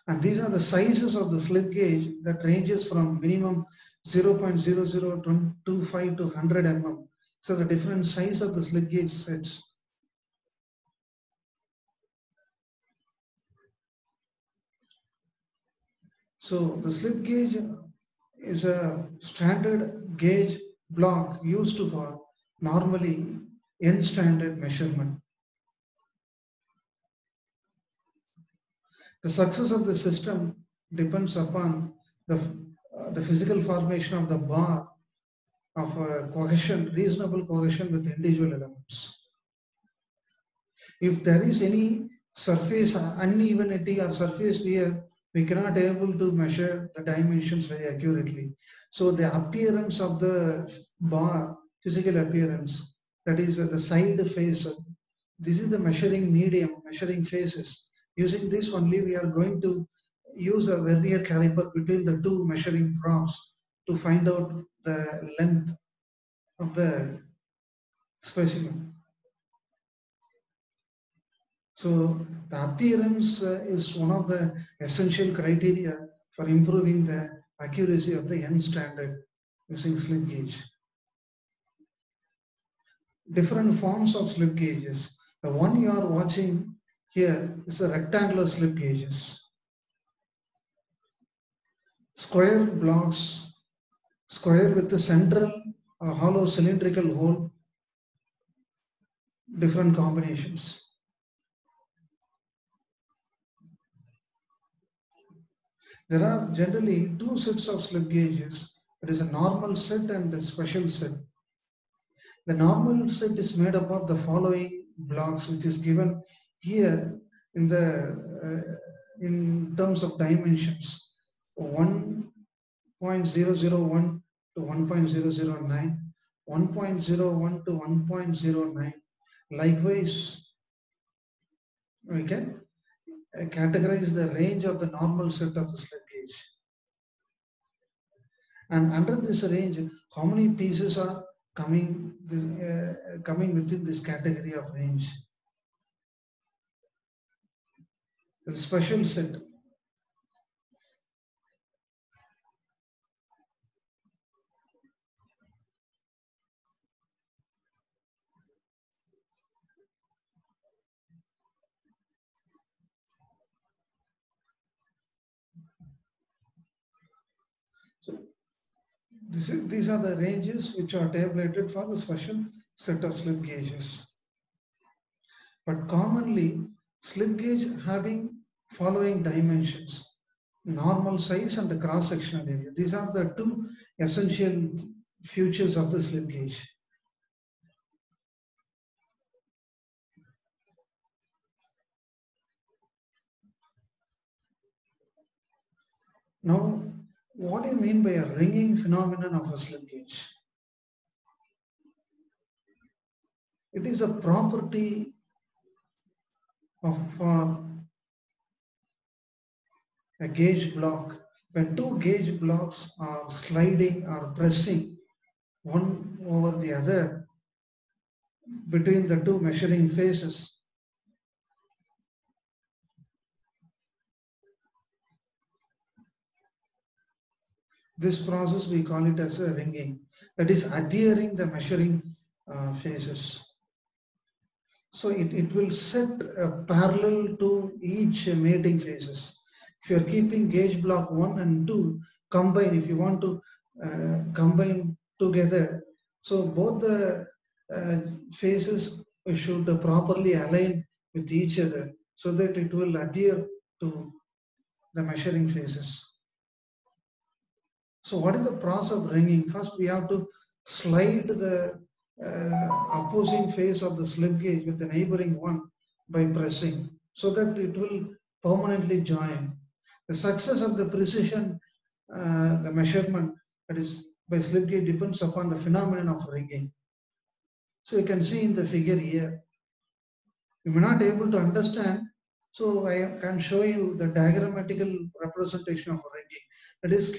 And these are the sizes of the slip gauge that ranges from minimum 0.0025 to 100 mm. So the different size of the slip gauge sets. So the slip gauge is a standard gauge block used for normally end standard measurement. The success of the system depends upon the physical formation of the bar of cohesion, reasonable cohesion with individual elements. If there is any surface unevenity or surface wear, we cannot able to measure the dimensions very accurately. So the appearance of the bar, physical appearance, that is the side face, this is the measuring medium, measuring faces. Using this only, we are going to use a vernier caliper between the two measuring props to find out the length of the specimen. So the appearance is one of the essential criteria for improving the accuracy of the end standard using slip gauge. Different forms of slip gauges. The one you are watching here is a rectangular slip gauges. Square blocks, square with the central hollow cylindrical hole, different combinations. There are generally two sets of slip gauges. It is a normal set and a special set. The normal set is made up of the following blocks, which is given here in the in terms of dimensions: 1.001 to 1.009, 1.01 to 1.09. Likewise, we can categorize the range of the normal set of the slip gauge. And under this range, how many pieces are coming within this category of range? The special set. So these are the ranges which are tabulated for the special set of slip gauges. But commonly, slip gauge having following dimensions: normal size and the cross-sectional area. These are the two essential features of the slip gauge. Now, what do you mean by a ringing phenomenon of a slip gauge? It is a property of a gauge block. When two gauge blocks are sliding or pressing one over the other between the two measuring faces, this process we call it as a ringing. That is adhering the measuring faces. So it will set parallel to each mating faces. If you are keeping gauge block 1 and 2 combine, if you want to combine together, so both the phases should properly align with each other so that it will adhere to the measuring phases. So what is the process of ringing? First, we have to slide the opposing face of the slip gauge with the neighboring one by pressing so that it will permanently join. The success of the precision, the measurement that is by slip gauge depends upon the phenomenon of ringing. So you can see in the figure here, you may not be able to understand. So I can show you the diagrammatical representation of ringing. That is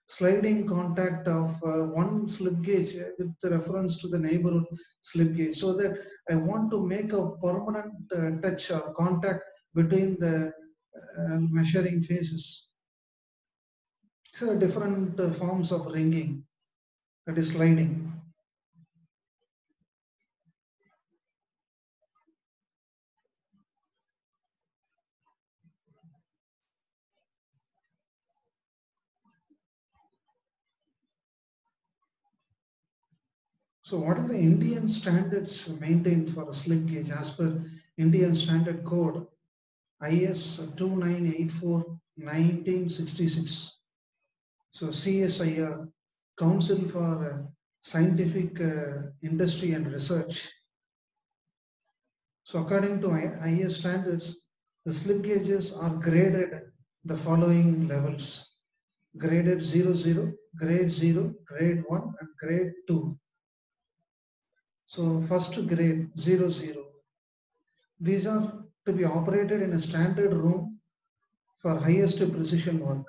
sliding contact of one slip gauge with reference to the neighborhood slip gauge, so that I want to make a permanent touch or contact between the measuring phases. So different forms of ringing, that is sliding. So what are the Indian standards maintained for a slip gauge as per Indian Standard Code IS 2984/1966? So CSIR, Council for Scientific Industry and Research. So according to IS standards, the slip gauges are graded the following levels: graded 00, grade 0, grade 1 and grade 2. So first grade 00. These are to be operated in a standard room for highest precision work.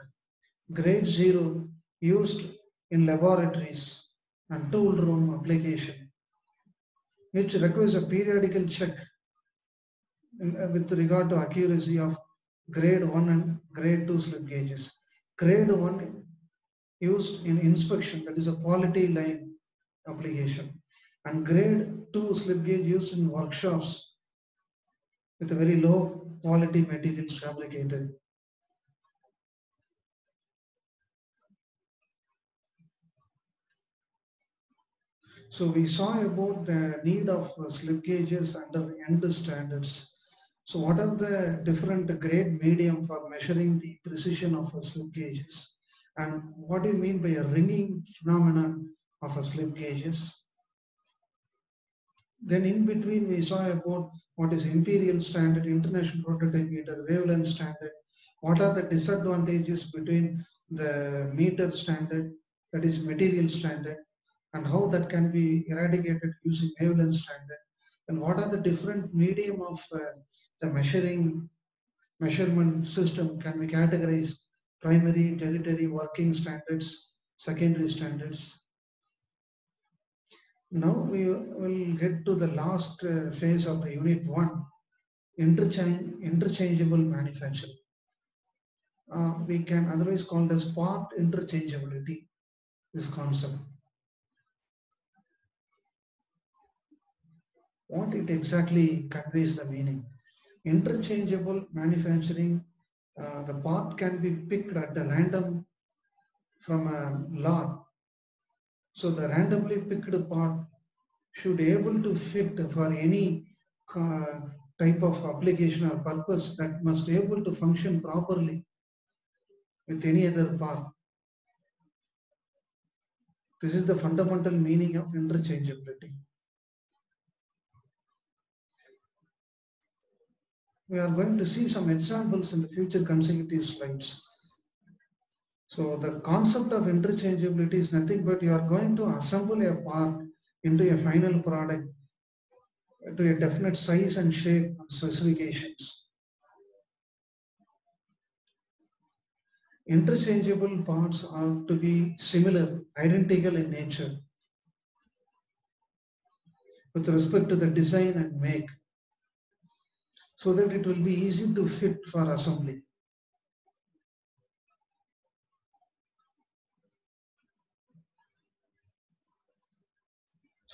Grade 0 used in laboratories and tool room application, which requires a periodical check with regard to accuracy of grade 1 and grade 2 slip gauges. Grade 1 used in inspection, that is a quality line application, and grade 2 slip gauge used in workshops with a very low quality materials fabricated. So we saw about the need of slip gauges under END standards. So what are the different grade medium for measuring the precision of slip gauges? And what do you mean by a ringing phenomenon of a slip gauges? Then in between we saw about what is imperial standard, international prototype meter, wavelength standard. What are the disadvantages between the meter standard, that is material standard, and how that can be eradicated using wavelength standard? And what are the different medium of the measurement system can be categorized: primary, tertiary, working standards, secondary standards. Now we will get to the last phase of the unit 1, interchangeable manufacturing. We can otherwise call it as part interchangeability, this concept. What it exactly conveys the meaning. Interchangeable manufacturing, the part can be picked at a random from a lot. So the randomly picked part should be able to fit for any type of application or purpose, that must be able to function properly with any other part. This is the fundamental meaning of interchangeability. We are going to see some examples in the future consecutive slides. So the concept of interchangeability is nothing but you are going to assemble a part into a final product to a definite size and shape and specifications. Interchangeable parts are to be similar, identical in nature with respect to the design and make, so that it will be easy to fit for assembly.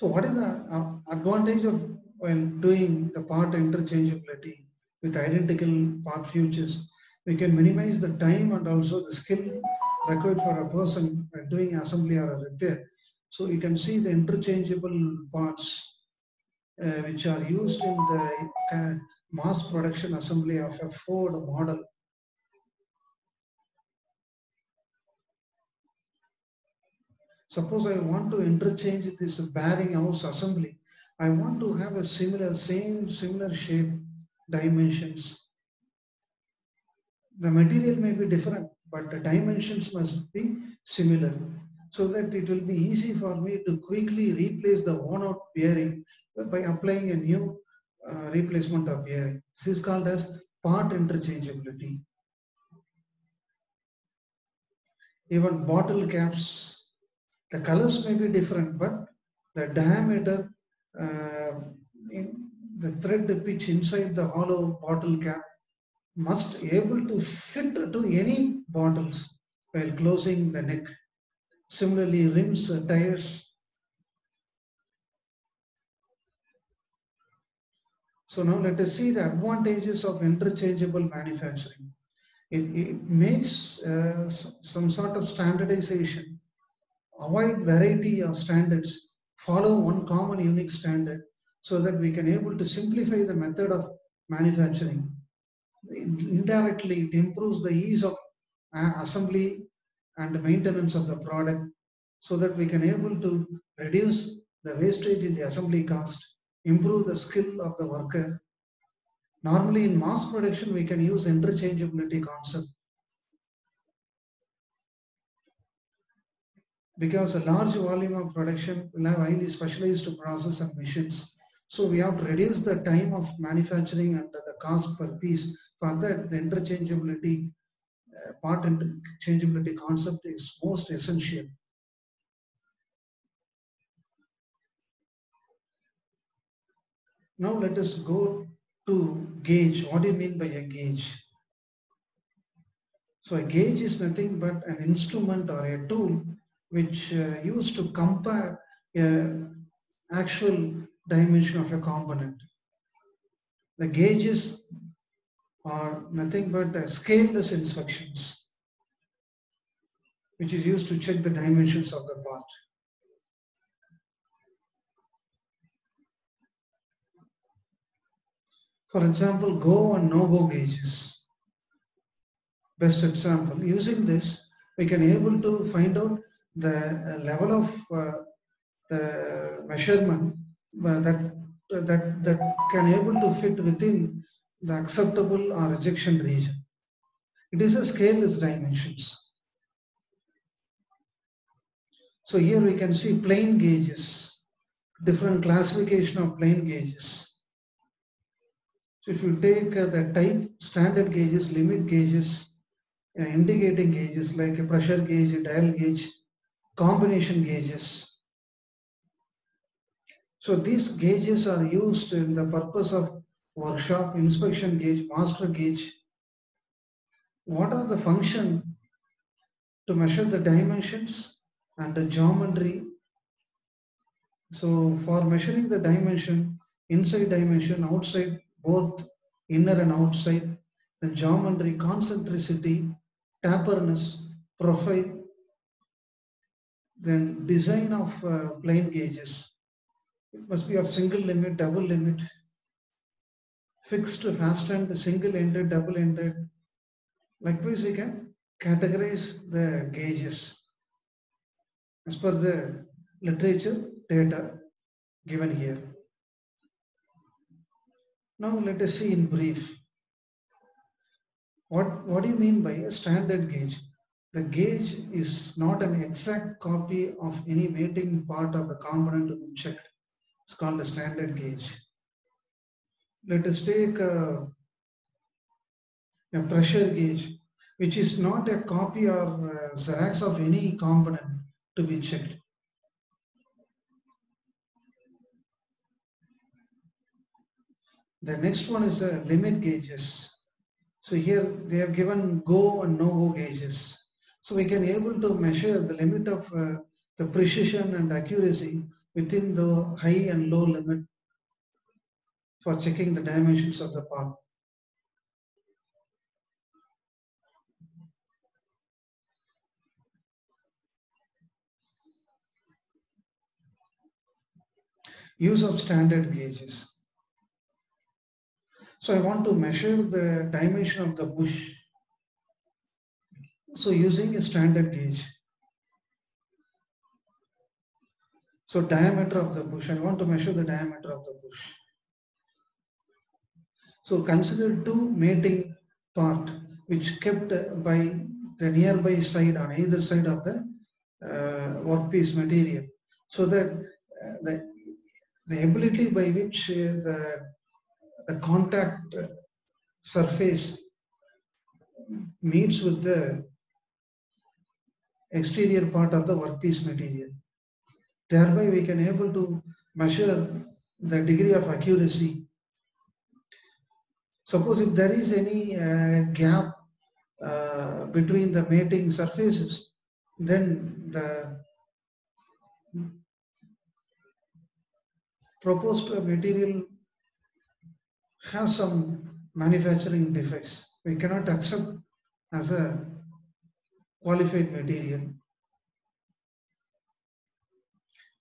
So what is the advantage of when doing the part interchangeability with identical part features? We can minimize the time and also the skill required for a person doing assembly or a repair. So you can see the interchangeable parts which are used in the mass production assembly of a Ford model. Suppose I want to interchange this bearing house assembly. I want to have a similar shape, dimensions. The material may be different, but the dimensions must be similar so that it will be easy for me to quickly replace the worn out bearing by applying a new replacement of bearing. This is called as part interchangeability. Even bottle caps, the colors may be different, but the diameter, in the thread pitch inside the hollow bottle cap must able to fit to any bottles while closing the neck. Similarly, rims, tires. So now let us see the advantages of interchangeable manufacturing. It makes some sort of standardization, avoid variety of standards, follow one common unique standard so that we can able to simplify the method of manufacturing. Indirectly, it improves the ease of assembly and maintenance of the product so that we can able to reduce the wastage in the assembly cost, improve the skill of the worker. Normally in mass production, we can use interchangeability concept because a large volume of production will have highly specialized process and machines. So we have to reduce the time of manufacturing and the cost per piece. For that, the interchangeability, part interchangeability concept is most essential. Now let us go to gauge. What do you mean by a gauge? So a gauge is nothing but an instrument or a tool which used to compare actual dimension of a component. The gauges are nothing but scaleless inspections which is used to check the dimensions of the part. For example, go and no-go gauges. Best example. Using this, we can able to find out the level of the measurement that can able to fit within the acceptable or rejection region. It is a scaleless dimensions. So here we can see plane gauges, different classification of plane gauges. So if you take the type standard gauges, limit gauges, indicating gauges like a pressure gauge, dial gauge, combination gauges. So these gauges are used in the purpose of workshop, inspection gauge, master gauge. What are the function to measure the dimensions and the geometry? So for measuring the dimension, inside dimension, outside, both inner and outside, the geometry, concentricity, taperness, profile, then design of plane gauges. It must be of single limit, double limit, fixed, fastened, single-ended, double-ended. Likewise, we can categorize the gauges as per the literature data given here. Now let us see in brief. What do you mean by a standard gauge? The gauge is not an exact copy of any mating part of the component to be checked. It's called a standard gauge. Let us take a pressure gauge, which is not a copy or Xerox of any component to be checked. The next one is limit gauges. So here they have given go and no-go gauges. So we can able to measure the limit of the precision and accuracy within the high and low limit for checking the dimensions of the part. Use of standard gauges. So I want to measure the dimension of the bush. So using a standard gauge. So diameter of the bush, I want to measure the diameter of the bush. So consider two mating part which kept by the nearby side on either side of the workpiece material, so that the ability by which the contact surface meets with the exterior part of the workpiece material. Thereby we can able to measure the degree of accuracy. Suppose if there is any gap between the mating surfaces, then the proposed material has some manufacturing defects. We cannot accept as a qualified material.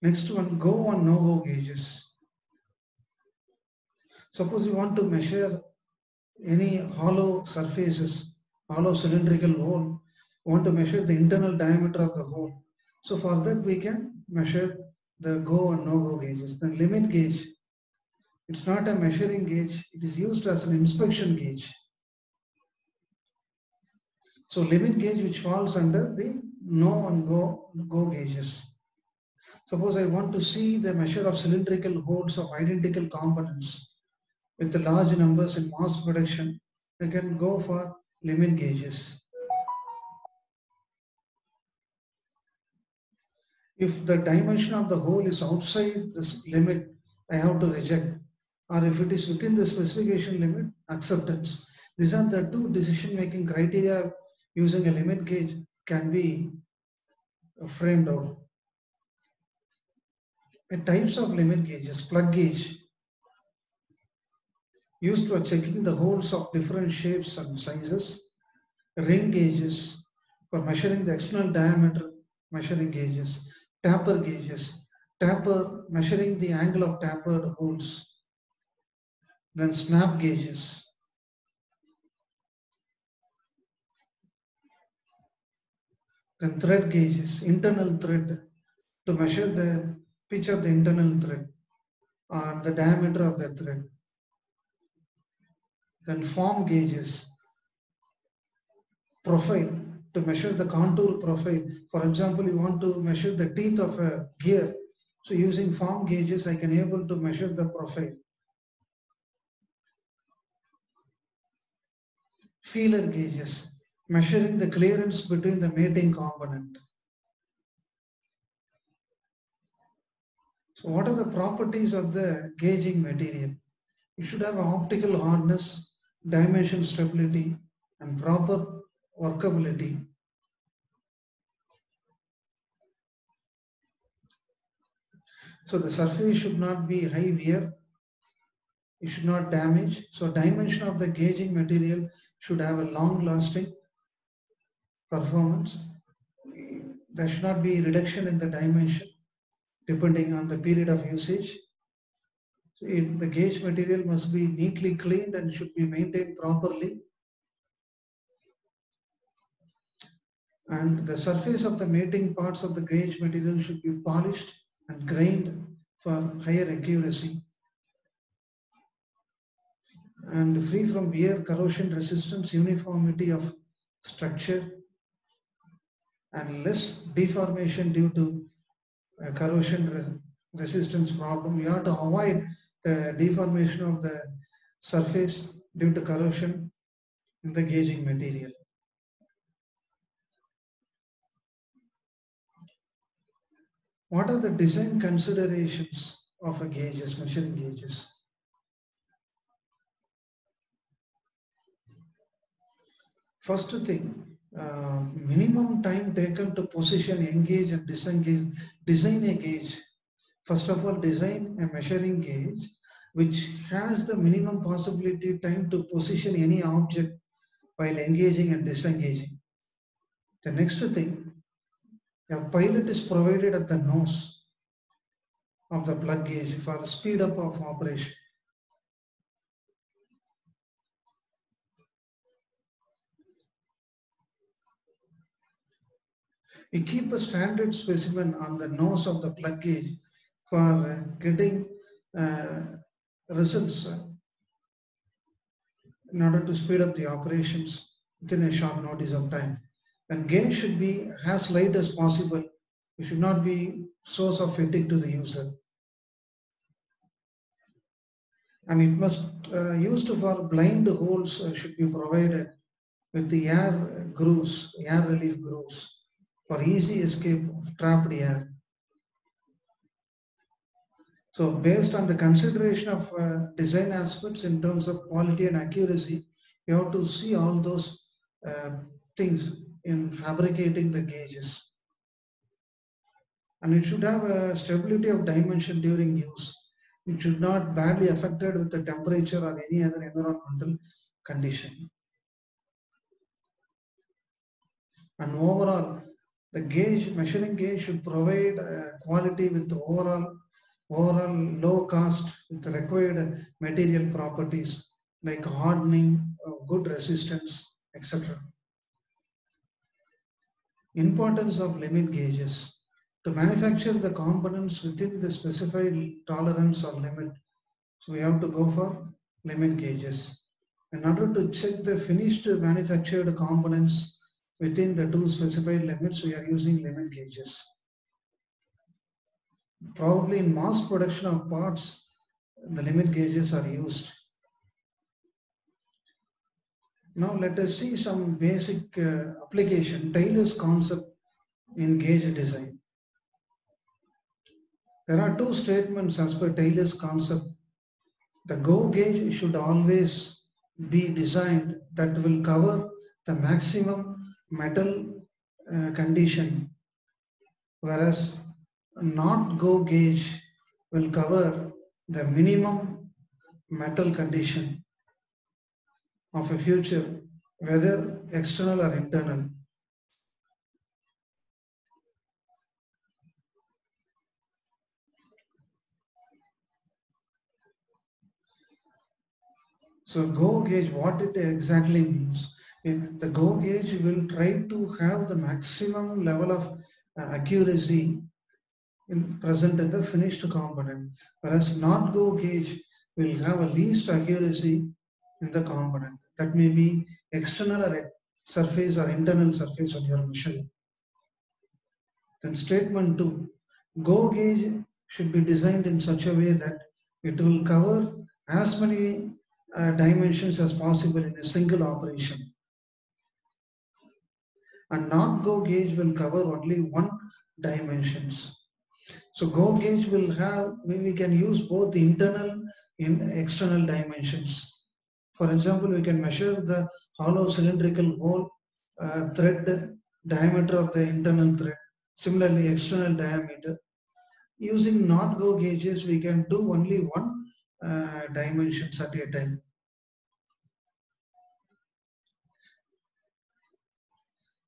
Next one, go or no go gauges. Suppose you want to measure any hollow surfaces, hollow cylindrical hole, want to measure the internal diameter of the hole. So for that we can measure the go and no go gauges. The limit gauge, it's not a measuring gauge, it is used as an inspection gauge. So limit gauge which falls under the no and go gauges. Suppose I want to see the measure of cylindrical holes of identical components with the large numbers in mass production, I can go for limit gauges. If the dimension of the hole is outside this limit, I have to reject. Or if it is within the specification limit, acceptance. These are the two decision-making criteria using a limit gauge can be framed out. Types of limit gauges, plug gauge, used for checking the holes of different shapes and sizes. Ring gauges for measuring the external diameter, measuring gauges. Taper gauges, taper measuring the angle of tapered holes. Then snap gauges. Then thread gauges, internal thread to measure the pitch of the internal thread or the diameter of the thread. Then form gauges, profile to measure the contour profile. For example, you want to measure the teeth of a gear. So using form gauges, I can able to measure the profile. Feeler gauges, measuring the clearance between the mating component. So what are the properties of the gauging material? You should have optical hardness, dimension stability, and proper workability. So the surface should not be high wear, it should not damage. So dimension of the gauging material should have a long lasting performance. There should not be reduction in the dimension depending on the period of usage. So the gauge material must be neatly cleaned and should be maintained properly. And the surface of the mating parts of the gauge material should be polished and grained for higher accuracy. And free from wear, corrosion resistance, uniformity of structure, and less deformation due to corrosion resistance problem. We have to avoid the deformation of the surface due to corrosion in the gauging material. What are the design considerations of a gauges, measuring gauges? First thing, minimum time taken to position, engage and disengage, design a gauge. First of all, design a measuring gauge which has the minimum possibility time to position any object while engaging and disengaging. The next thing, a pilot is provided at the nose. of the plug gauge for speed up of operation. We keep a standard specimen on the nose of the plug gauge for getting uh, results in order to speed up the operations within a short notice of time. And gauge should be as light as possible. It should not be source of fatigue to the user. And it must used for blind holes should be provided with the air grooves, air relief grooves for easy escape of trapped air. So based on the consideration of design aspects in terms of quality and accuracy, you have to see all those uh, things in fabricating the gauges. And it should have a stability of dimension during use. It should not badly affected with the temperature or any other environmental condition. And overall, the gauge, measuring gauge should provide quality with overall low cost with required material properties like hardening, good resistance, etc. Importance of limit gauges. To manufacture the components within the specified tolerance or limit, so we have to go for limit gauges. In order to check the finished manufactured components within the two specified limits, we are using limit gauges. Probably in mass production of parts, the limit gauges are used. Now let us see some basic application, Taylor's concept in gauge design. There are two statements as per Taylor's concept. The GO gauge should always be designed that will cover the maximum metal condition, whereas not GO gauge will cover the minimum metal condition of a future, whether external or internal. So GO gauge, what it exactly means? The GO gauge will try to have the maximum level of accuracy present in the finished component, whereas not GO gauge will have a least accuracy in the component. That may be external or surface or internal surface on your machine. Then statement 2, GO gauge should be designed in such a way that it will cover as many dimensions as possible in a single operation. And not GO gauge will cover only one dimensions. So GO gauge will have, we can use both internal and external dimensions. For example, we can measure the hollow cylindrical hole thread diameter of the internal thread. Similarly, external diameter. Using not GO gauges, we can do only one dimensions at a time.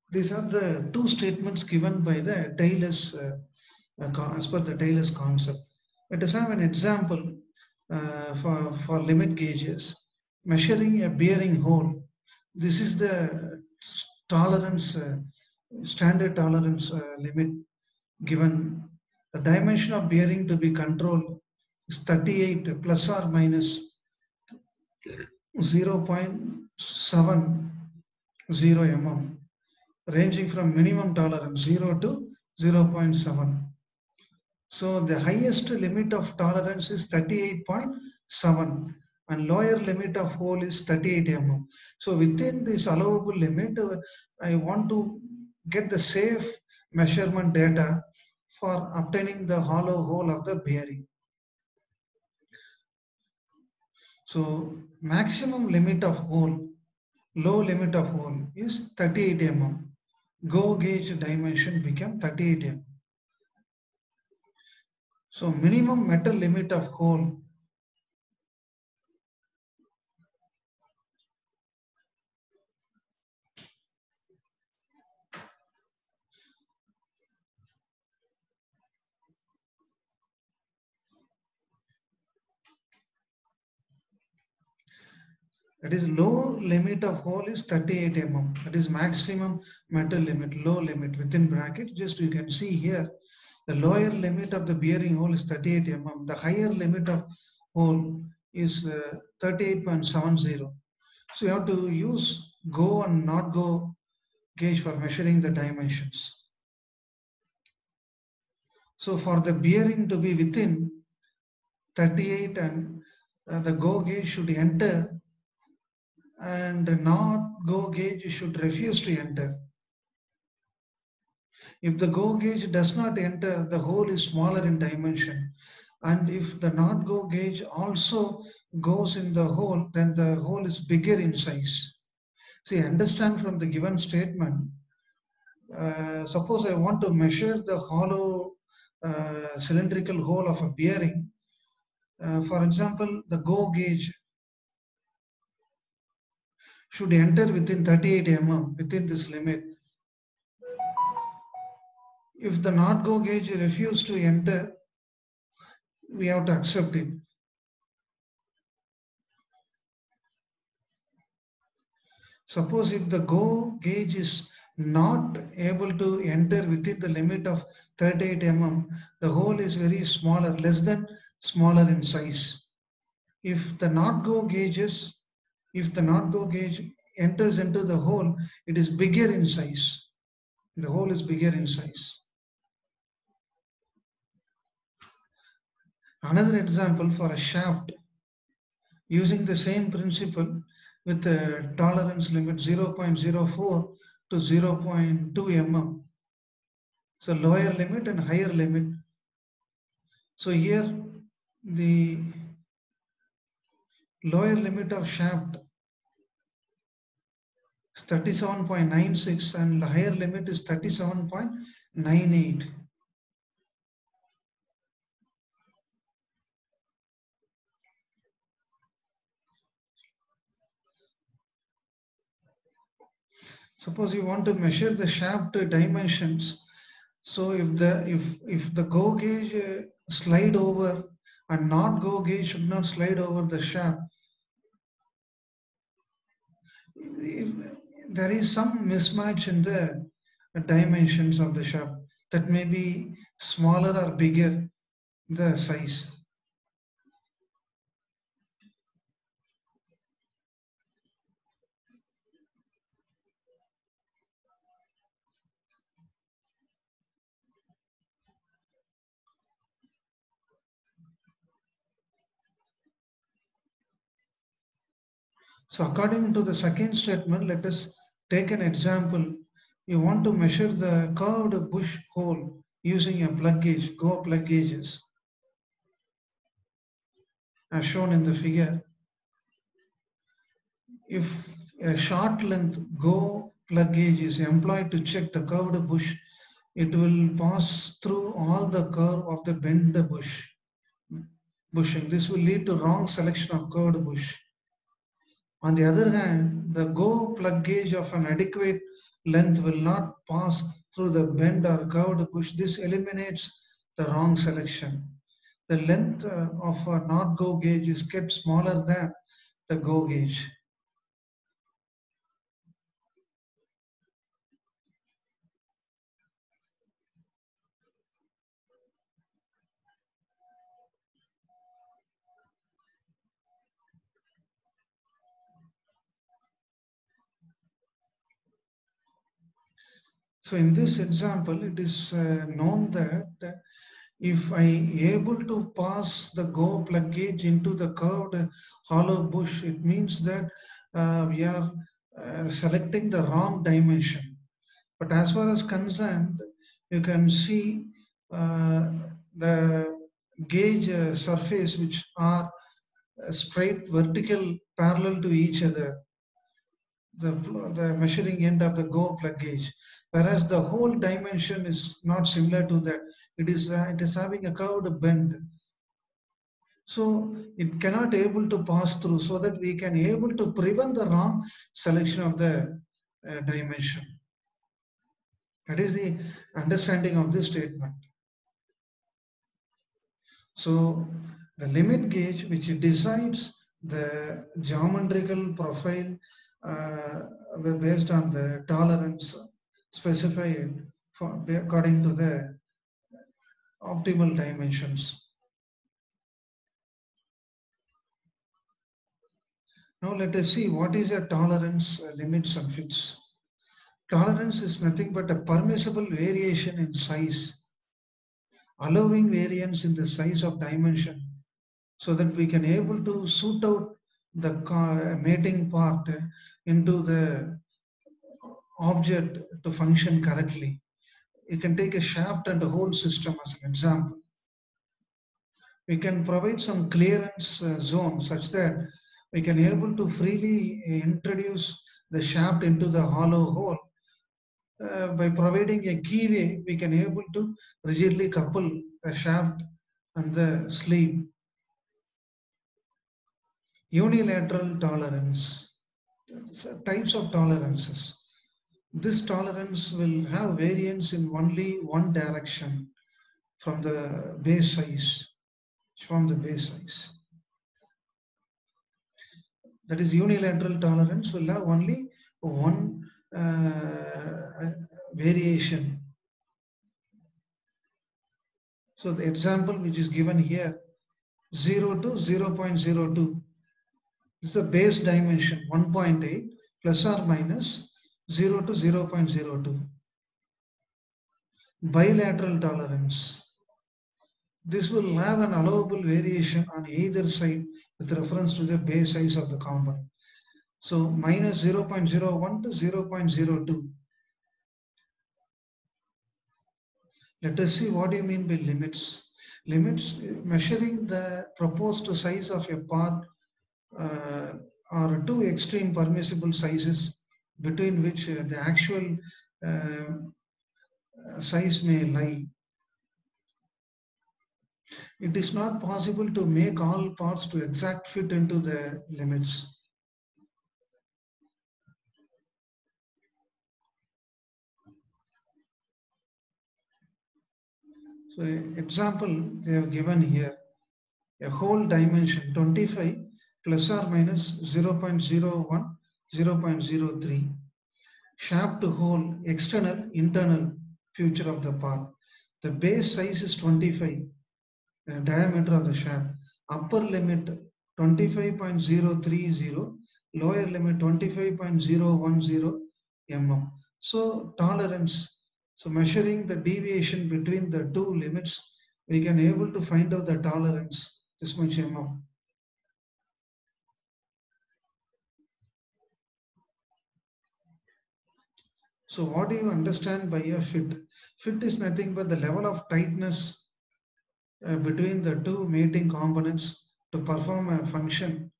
These are the two statements given by the Taylor's, as per the Taylor's concept. Let us have an example for limit gauges. Measuring a bearing hole. This is the tolerance, standard tolerance limit given. The dimension of bearing to be controlled is 38 plus or minus 0.70 mm, ranging from minimum tolerance 0 to 0.7. So the highest limit of tolerance is 38.7 and lower limit of hole is 38 mm. So within this allowable limit, I want to get the safe measurement data for obtaining the hollow hole of the bearing. So maximum limit of hole, low limit of hole is 38 mm. GO gauge dimension become 38 mm. So minimum metal limit of hole That is low limit of hole is 38 mm. That is maximum metal limit, low limit within bracket. Just you can see here, the lower limit of the bearing hole is 38 mm. The higher limit of hole is 38.70. So you have to use go and not go gauge for measuring the dimensions. So for the bearing to be within 38 and the go gauge should enter and not go gauge should refuse to enter. If the go gauge does not enter, the hole is smaller in dimension. And if the not go gauge also goes in the hole, then the hole is bigger in size. See, understand from the given statement, suppose I want to measure the hollow cylindrical hole of a bearing. For example, the go gauge should enter within 38 mm, within this limit. If the not go gauge refuses to enter, we have to accept it. Suppose if the go gauge is not able to enter within the limit of 38 mm, the hole is very smaller, less than smaller in size. If the not go gauges, if the not go gauge enters into the hole, it is bigger in size. The hole is bigger in size. Another example for a shaft using the same principle with a tolerance limit 0.04 to 0.2 mm. So lower limit and higher limit. So here the lower limit of shaft is 37.96 and the higher limit is 37.98. Suppose you want to measure the shaft dimensions. So if the go gauge slide over and not go gauge should not slide over the shaft, if there is some mismatch in the dimensions of the shaft, that may be smaller or bigger the size. So according to the second statement, let us take an example. You want to measure the curved bush hole using a plug gauge, go plug gauges, as shown in the figure. If a short length go plug gauge is employed to check the curved bush, it will pass through all the curve of the bent bushing. This will lead to wrong selection of curved bush. On the other hand, the go plug gauge of an adequate length will not pass through the bend or curved bush. This eliminates the wrong selection. The length of a not go gauge is kept smaller than the go gauge. So in this example, it is known that if I able to pass the go plug gauge into the curved hollow bush, it means that we are selecting the wrong dimension. But as far as concerned, you can see the gauge surface which are straight vertical parallel to each other, the measuring end of the go plug gauge, whereas the whole dimension is not similar to that. It is having a curved bend, so it cannot able to pass through, so that we can able to prevent the wrong selection of the dimension. That is the understanding of this statement. So the limit gauge which decides the geometrical profile based on the tolerance specified according to the optimal dimensions. Now let us see what is a tolerance, limits and fits. Tolerance is nothing but a permissible variation in size, allowing variance in the size of dimension so that we can able to suit out the mating part into the object to function correctly. You can take a shaft and a hole system as an example. We can provide some clearance zone such that we can able to freely introduce the shaft into the hollow hole. By providing a keyway, we can able to rigidly couple the shaft and the sleeve. Unilateral tolerance. Types of tolerances. This tolerance will have variance in only one direction from the base size. That is, unilateral tolerance will have only one variation. So the example which is given here, 0 to 0.02. This is a base dimension 1.8 plus or minus 0 to 0.02. Bilateral tolerance. This will have an allowable variation on either side with reference to the base size of the component. So minus 0.01 to 0.02. Let us see what you mean by limits. Limits, measuring the proposed size of a part or two extreme permissible sizes between which the actual size may lie. It is not possible to make all parts to exact fit into the limits. So example they have given here, a whole dimension 25 plus or minus 0.01, 0.03. Shaft to hole, external, internal feature of the part. The base size is 25, diameter of the shaft. Upper limit 25.030, lower limit 25.010 mm. So tolerance. So measuring the deviation between the two limits, we can able to find out the tolerance, this much mm. So what do you understand by a fit? Fit is nothing but the level of tightness between the two mating components to perform a function,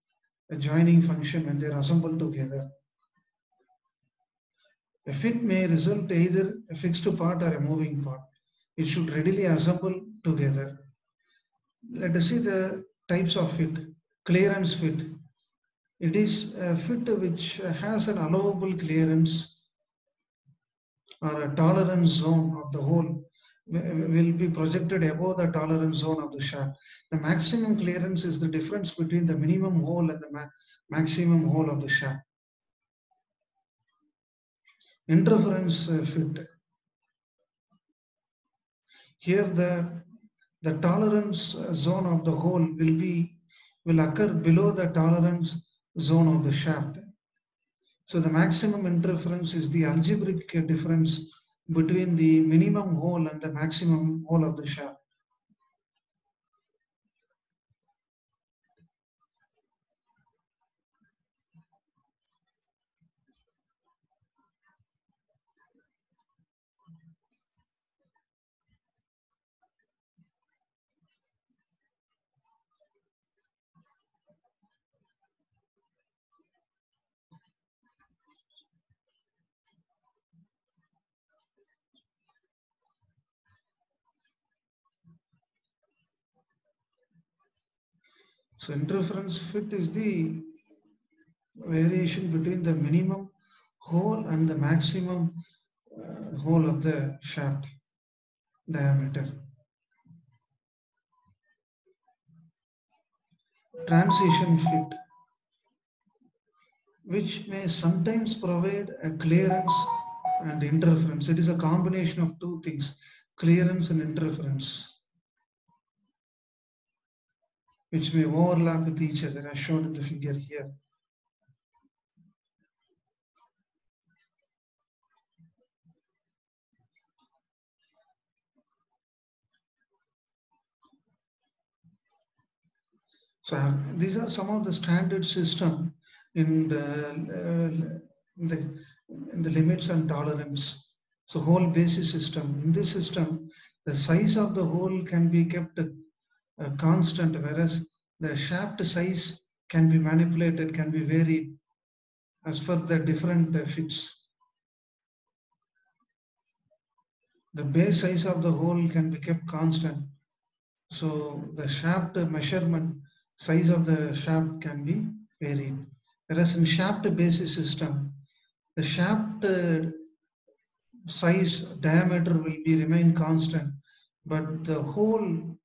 a joining function when they are assembled together. A fit may result either a fixed part or a moving part. It should readily assemble together. Let us see the types of fit. Clearance fit. It is a fit which has an allowable clearance or a tolerance zone of the hole will be projected above the tolerance zone of the shaft. The maximum clearance is the difference between the minimum hole and the maximum hole of the shaft. Interference fit. Here the tolerance zone of the hole will occur below the tolerance zone of the shaft. So the maximum interference is the algebraic difference between the minimum hole and the maximum hole of the shaft. So interference fit is the variation between the minimum hole and the maximum hole of the shaft diameter. Transition fit. which may sometimes provide a clearance and interference. It is a combination of two things, clearance and interference, which may overlap with each other as shown in the figure here. So these are some of the standard system in the limits and tolerance. So hole basis system. In this system, the size of the hole can be kept constant, whereas the shaft size can be manipulated, can be varied as per the different fits. The base size of the hole can be kept constant. So the shaft measurement size of the shaft can be varied. Whereas in shaft basis system, the shaft size diameter will be remain constant, but the hole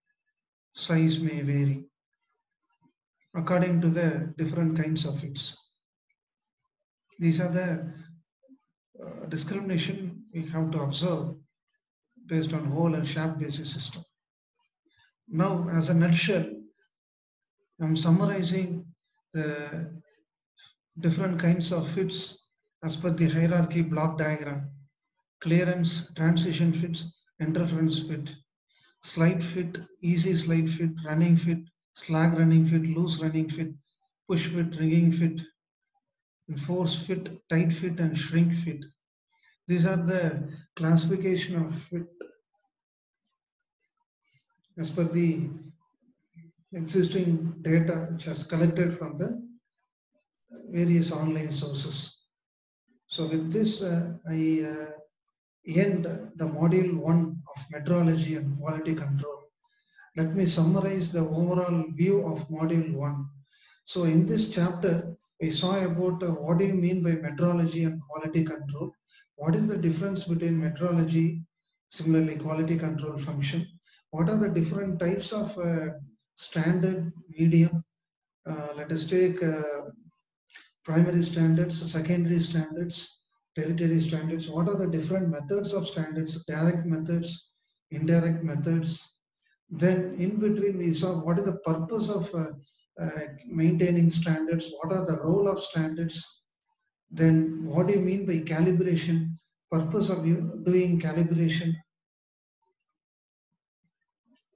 size may vary according to the different kinds of fits. These are the discrimination we have to observe based on hole and shaft basis system. Now, as a nutshell, I'm summarizing the different kinds of fits as per the hierarchy block diagram: clearance, transition fits, interference fit, slide fit, easy slide fit, running fit, slag running fit, loose running fit, push fit, rigging fit, force fit, tight fit, and shrink fit. These are the classification of fit as per the existing data which has collected from the various online sources. So with this, I end the module 1 of metrology and quality control. Let me summarize the overall view of module 1. So in this chapter, we saw about what do you mean by metrology and quality control, what is the difference between metrology, similarly quality control function, what are the different types of standard, medium, let us take primary standards, secondary standards, tertiary standards, what are the different methods of standards, direct methods, indirect methods. Then in between we saw what is the purpose of maintaining standards, what are the role of standards, then what do you mean by calibration, purpose of you doing calibration,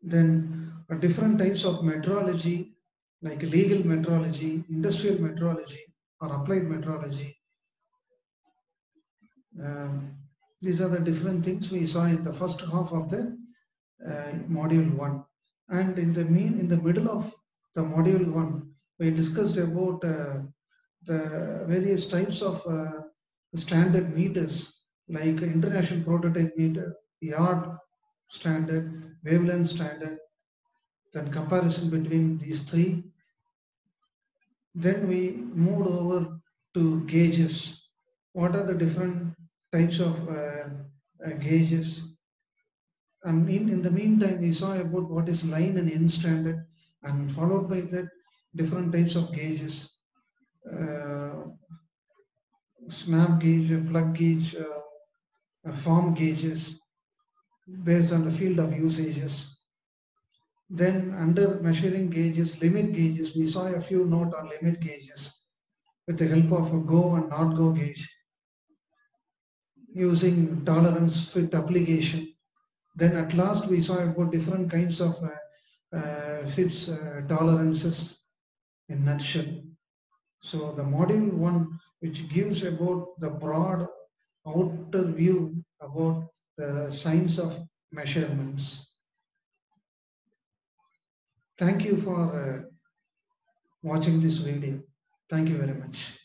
then different types of metrology like legal metrology, industrial metrology, or applied metrology. These are the different things we saw in the first half of the module 1. And in the middle of the module 1, we discussed about the various types of standard meters like international prototype meter, yard standard, wavelength standard, then comparison between these three. Then we moved over to gauges. What are the different types of gauges? And in the meantime, we saw about what is line and end standard, and followed by that, different types of gauges. Snap gauge, plug gauge, form gauges based on the field of usages. Then under measuring gauges, limit gauges, we saw a few note on limit gauges with the help of a go and not go gauge using tolerance fit application. Then at last we saw about different kinds of fits tolerances in nutshell. So the module 1, which gives about the broad outer view about the science of measurements. Thank you for watching this video. Thank you very much.